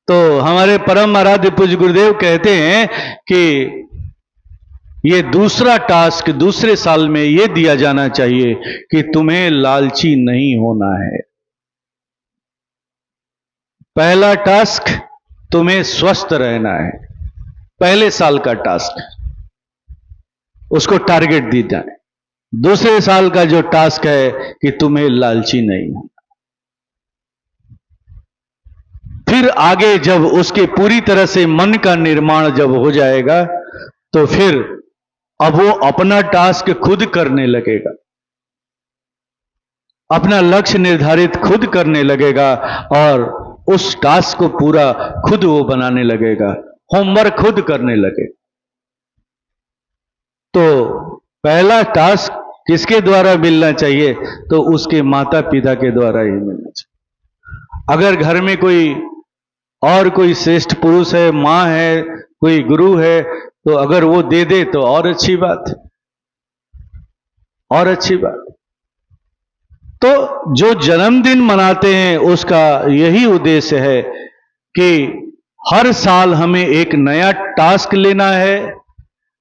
तो हमारे परम आराध्य पूज्य गुरुदेव कहते हैं कि ये दूसरा टास्क दूसरे साल में ये दिया जाना चाहिए कि तुम्हें लालची नहीं होना है। पहला टास्क तुम्हें स्वस्थ रहना है, पहले साल का टास्क, उसको टारगेट दी जाए। दूसरे साल का जो टास्क है कि तुम्हें लालची नहीं होना। फिर आगे जब उसके पूरी तरह से मन का निर्माण जब हो जाएगा तो फिर अब वो अपना टास्क खुद करने लगेगा, अपना लक्ष्य निर्धारित खुद करने लगेगा और उस टास्क को पूरा खुद वो बनाने लगेगा, होमवर्क खुद करने लगे। तो पहला टास्क किसके द्वारा मिलना चाहिए? तो उसके माता पिता के द्वारा ही मिलना चाहिए। अगर घर में कोई श्रेष्ठ पुरुष है, मां है, कोई गुरु है, तो अगर वो दे दे तो और अच्छी बात है, और अच्छी बात। तो जो जन्मदिन मनाते हैं उसका यही उद्देश्य है कि हर साल हमें एक नया टास्क लेना है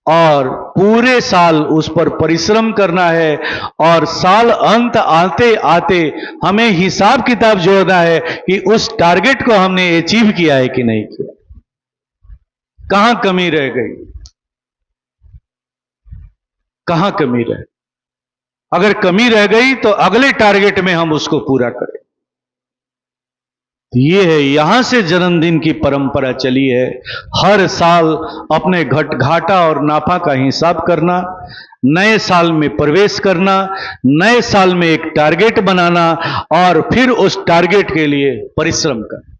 और पूरे साल उस पर परिश्रम करना है और साल अंत आते आते हमें हिसाब किताब जोड़ना है कि उस टारगेट को हमने अचीव किया है कि नहीं किया, कहां कमी रह गई, कहां कमी रह। अगर कमी रह गई तो अगले टारगेट में हम उसको पूरा करें। ये है, यहां से जन्मदिन की परंपरा चली है। हर साल अपने घाटा और नाफा का हिसाब करना, नए साल में प्रवेश करना, नए साल में एक टारगेट बनाना और फिर उस टारगेट के लिए परिश्रम करना।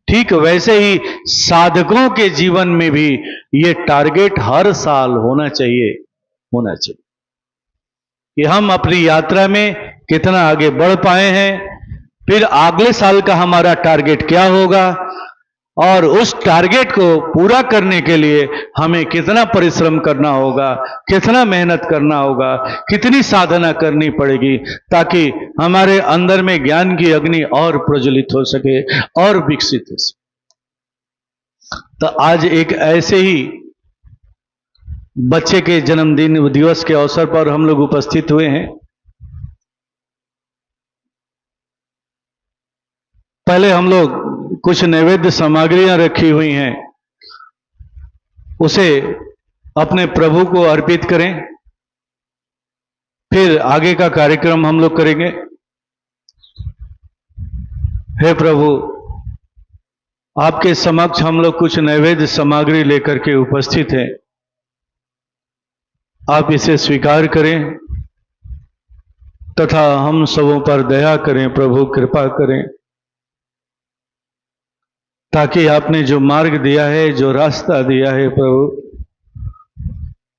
ठीक वैसे ही साधकों के जीवन में भी ये टारगेट हर साल होना चाहिए कि हम अपनी यात्रा में कितना आगे बढ़ पाए हैं, फिर अगले साल का हमारा टारगेट क्या होगा और उस टारगेट को पूरा करने के लिए हमें कितना परिश्रम करना होगा, कितना मेहनत करना होगा, कितनी साधना करनी पड़ेगी, ताकि हमारे अंदर में ज्ञान की अग्नि और प्रज्वलित हो सके और विकसित हो सके। तो आज एक ऐसे ही बच्चे के जन्मदिन दिवस के अवसर पर हम लोग उपस्थित हुए हैं। पहले हम लोग कुछ नैवेद्य सामग्रियां रखी हुई हैं, उसे अपने प्रभु को अर्पित करें, फिर आगे का कार्यक्रम हम लोग करेंगे। हे प्रभु, आपके समक्ष हम लोग कुछ नैवेद्य सामग्री लेकर के उपस्थित हैं। आप इसे स्वीकार करें तथा हम सबों पर दया करें। प्रभु कृपा करें, ताकि आपने जो मार्ग दिया है, जो रास्ता दिया है प्रभु,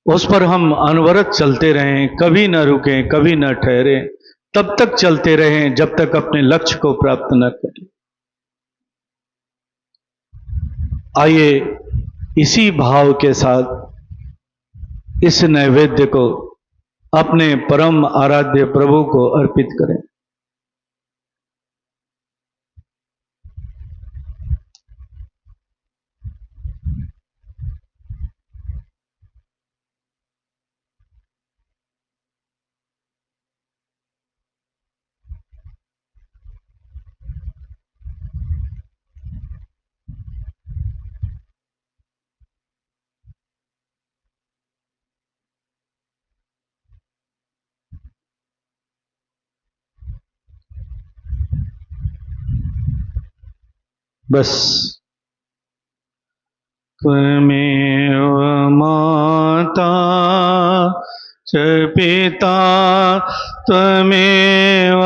उस पर हम अनवरत चलते रहें, कभी न रुकें, कभी न ठहरें, तब तक चलते रहें जब तक अपने लक्ष्य को प्राप्त न करें। आइए इसी भाव के साथ इस नैवेद्य को अपने परम आराध्य प्रभु को अर्पित करें। बस त्वमेव माता च पिता त्वमेव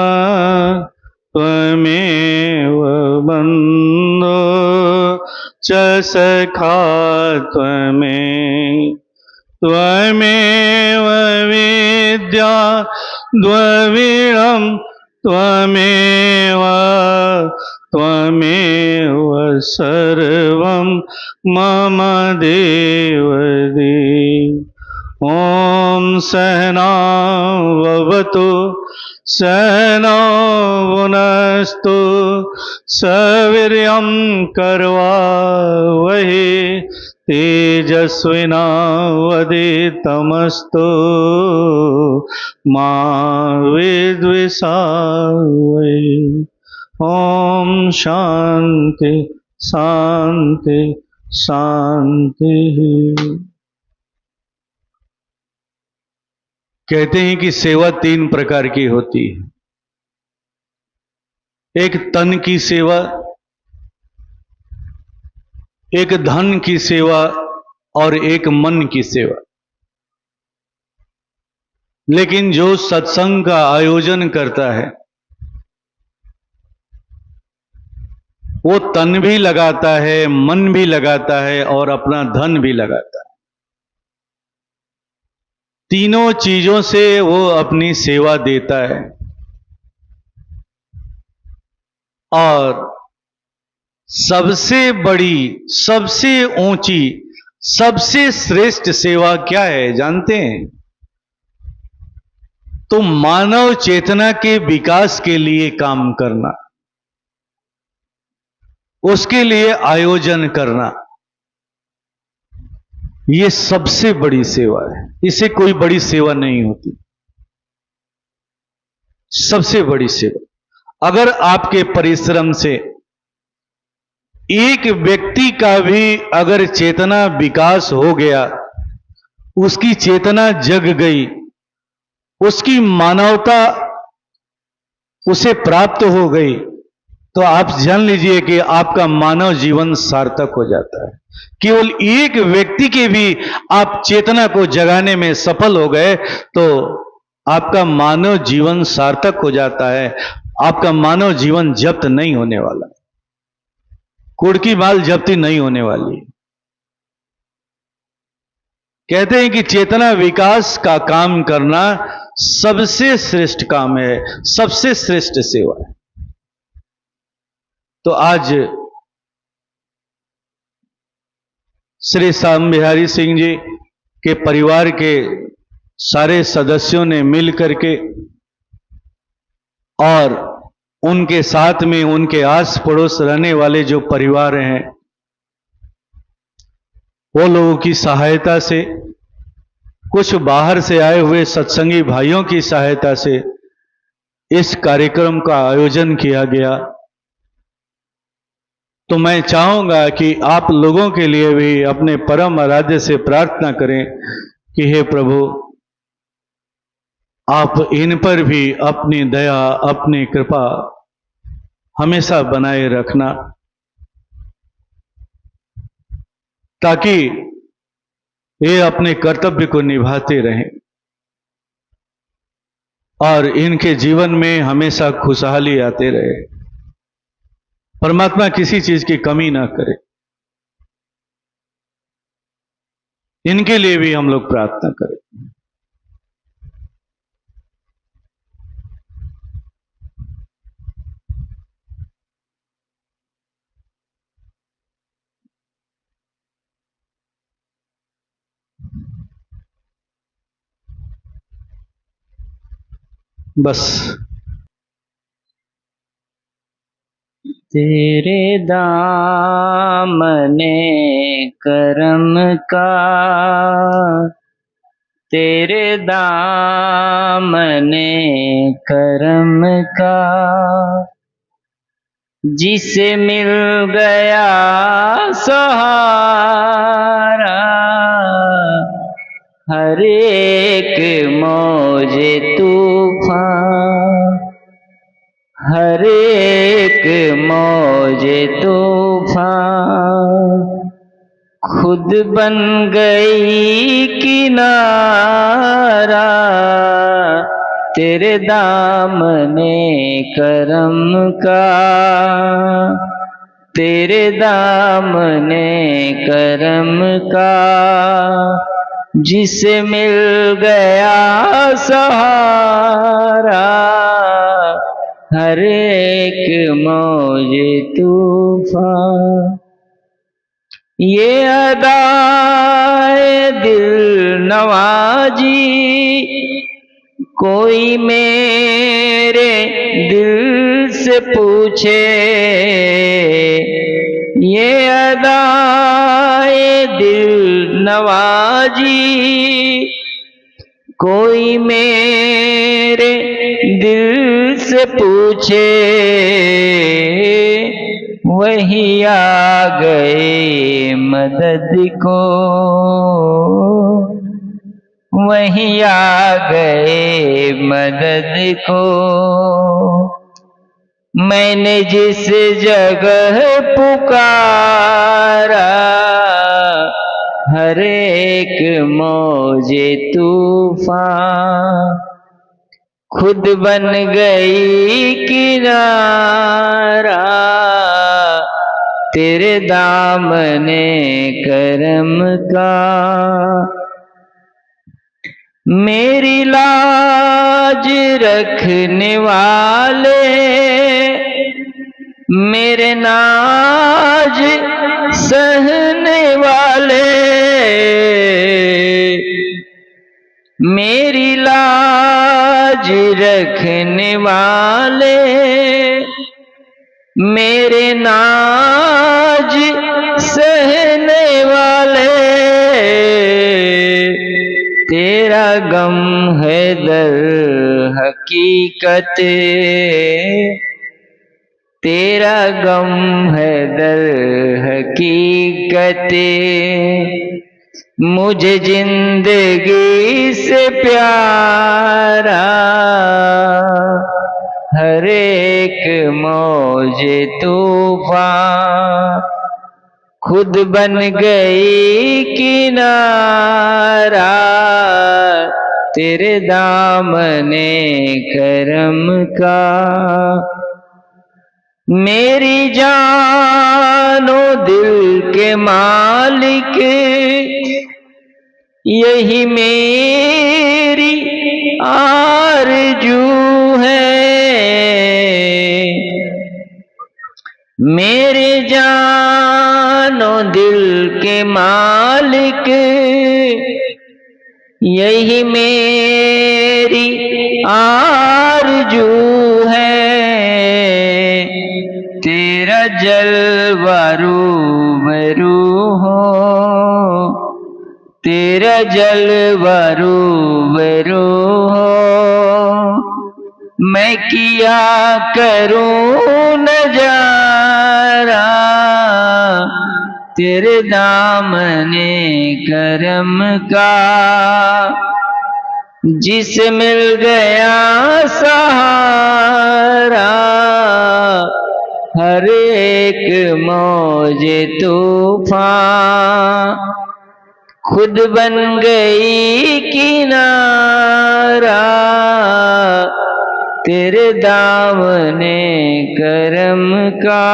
बन्धो च सखा त्वमेव विद्या द्रविणं त्वमेव सर्वं मम देवदेव। ॐ सहनाववतु सहनौ भुनस्तु सवीर्यं करवावहै तेजस्विनावधीतमस्तु मा विद्विषावहै। ओम शांति शांति शांति। कहते हैं कि सेवा 3 प्रकार की होती है। एक तन की सेवा, एक धन की सेवा और एक मन की सेवा। लेकिन जो सत्संग का आयोजन करता है वो तन भी लगाता है, मन भी लगाता है और अपना धन भी लगाता है। तीनों चीजों से वो अपनी सेवा देता है। और सबसे बड़ी, सबसे ऊंची, सबसे श्रेष्ठ सेवा क्या है जानते हैं? तो मानव चेतना के विकास के लिए काम करना, उसके लिए आयोजन करना, यह सबसे बड़ी सेवा है। इससे कोई बड़ी सेवा नहीं होती। सबसे बड़ी सेवा, अगर आपके परिश्रम से एक व्यक्ति का भी अगर चेतना विकास हो गया, उसकी चेतना जग गई, उसकी मानवता उसे प्राप्त हो गई, तो आप जान लीजिए कि आपका मानव जीवन सार्थक हो जाता है। केवल एक व्यक्ति के भी आप चेतना को जगाने में सफल हो गए तो आपका मानव जीवन सार्थक हो जाता है। आपका मानव जीवन जब्त नहीं होने वाला, कुड़की माल जब्ती नहीं होने वाली। कहते हैं कि चेतना विकास का काम करना सबसे श्रेष्ठ काम है, सबसे श्रेष्ठ सेवा है। तो आज श्री श्याम बिहारी सिंह जी के परिवार के सारे सदस्यों ने मिल करके और उनके साथ में उनके आस पड़ोस रहने वाले जो परिवार हैं वो लोगों की सहायता से, कुछ बाहर से आए हुए सत्संगी भाइयों की सहायता से इस कार्यक्रम का आयोजन किया गया। तो मैं चाहूंगा कि आप लोगों के लिए भी अपने परम आराध्य से प्रार्थना करें कि हे प्रभु, आप इन पर भी अपनी दया, अपनी कृपा हमेशा बनाए रखना, ताकि ये अपने कर्तव्य को निभाते रहें और इनके जीवन में हमेशा खुशहाली आते रहे। परमात्मा किसी चीज की कमी ना करे, इनके लिए भी हम लोग प्रार्थना करें। बस तेरे दामने करम का, तेरे दामने करम का, जिसे मिल गया सहारा, हर एक मौजे तूफान, हर एक मौजे तूफान, खुद बन गई किनारा, तेरे दामने करम का, तेरे दामने करम का, जिसे मिल गया सहारा, हर एक मौजे तूफान। ये अदाए दिल नवाजी कोई मेरे दिल से पूछे, ये अदाए दिल नवाजी कोई मेरे दिल से पूछे, वही आ गए मदद को, वही आ गए मदद को। मैंने जिस जगह पुकारा, हर एक मौजे तूफान, खुद बन गई किनारा, तेरे दामने करम का। मेरी लाज रखने वाले, मेरे नाज सहने वाले, मेरी लाज रखने वाले, मेरे नाज सहने वाले, तेरा गम है दर हकीकत, तेरा गम है दर हकीकत, मुझे जिंदगी से प्यारा, हर एक मौजे तूफान, खुद बन गई किनारा तेरे दामने करम का। मेरी जानो दिल के मालिक यही मेरी आरज़ू है। मेरे जानो दिल के मालिक यही मेरी आरज़ू है। तेरा जलवा रूबरू हो, तेरा जलवा रूबरू हो, मैं किया करूं नजारा तेरे दामने करम का। जिसे मिल गया सहारा हर एक मौजे तूफान, खुद बन गई किनारा तेरे दामने करम का।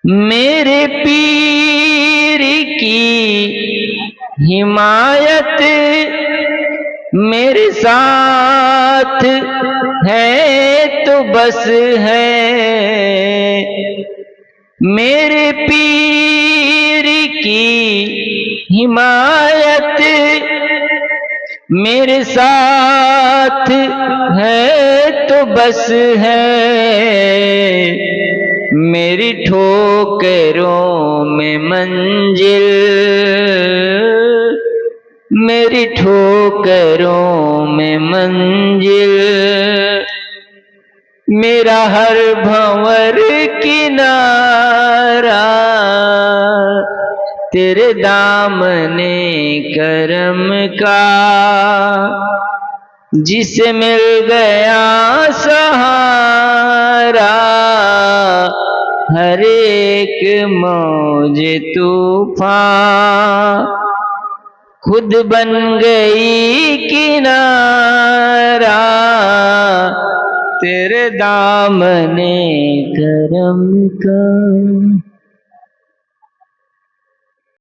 मेरे पीर की हिमायत मेरे साथ है तो बस है। मेरे पीर की हिमायत मेरे साथ है तो बस है। मेरी ठोकरों में मंजिल, मेरी ठोकरों में मंजिल, मेरा हर भंवर किनारा तेरे दामने करम का। जिसे मिल गया सहारा हर एक मौजे तूफान, खुद बन गई किनारा तेरे दामने करम का।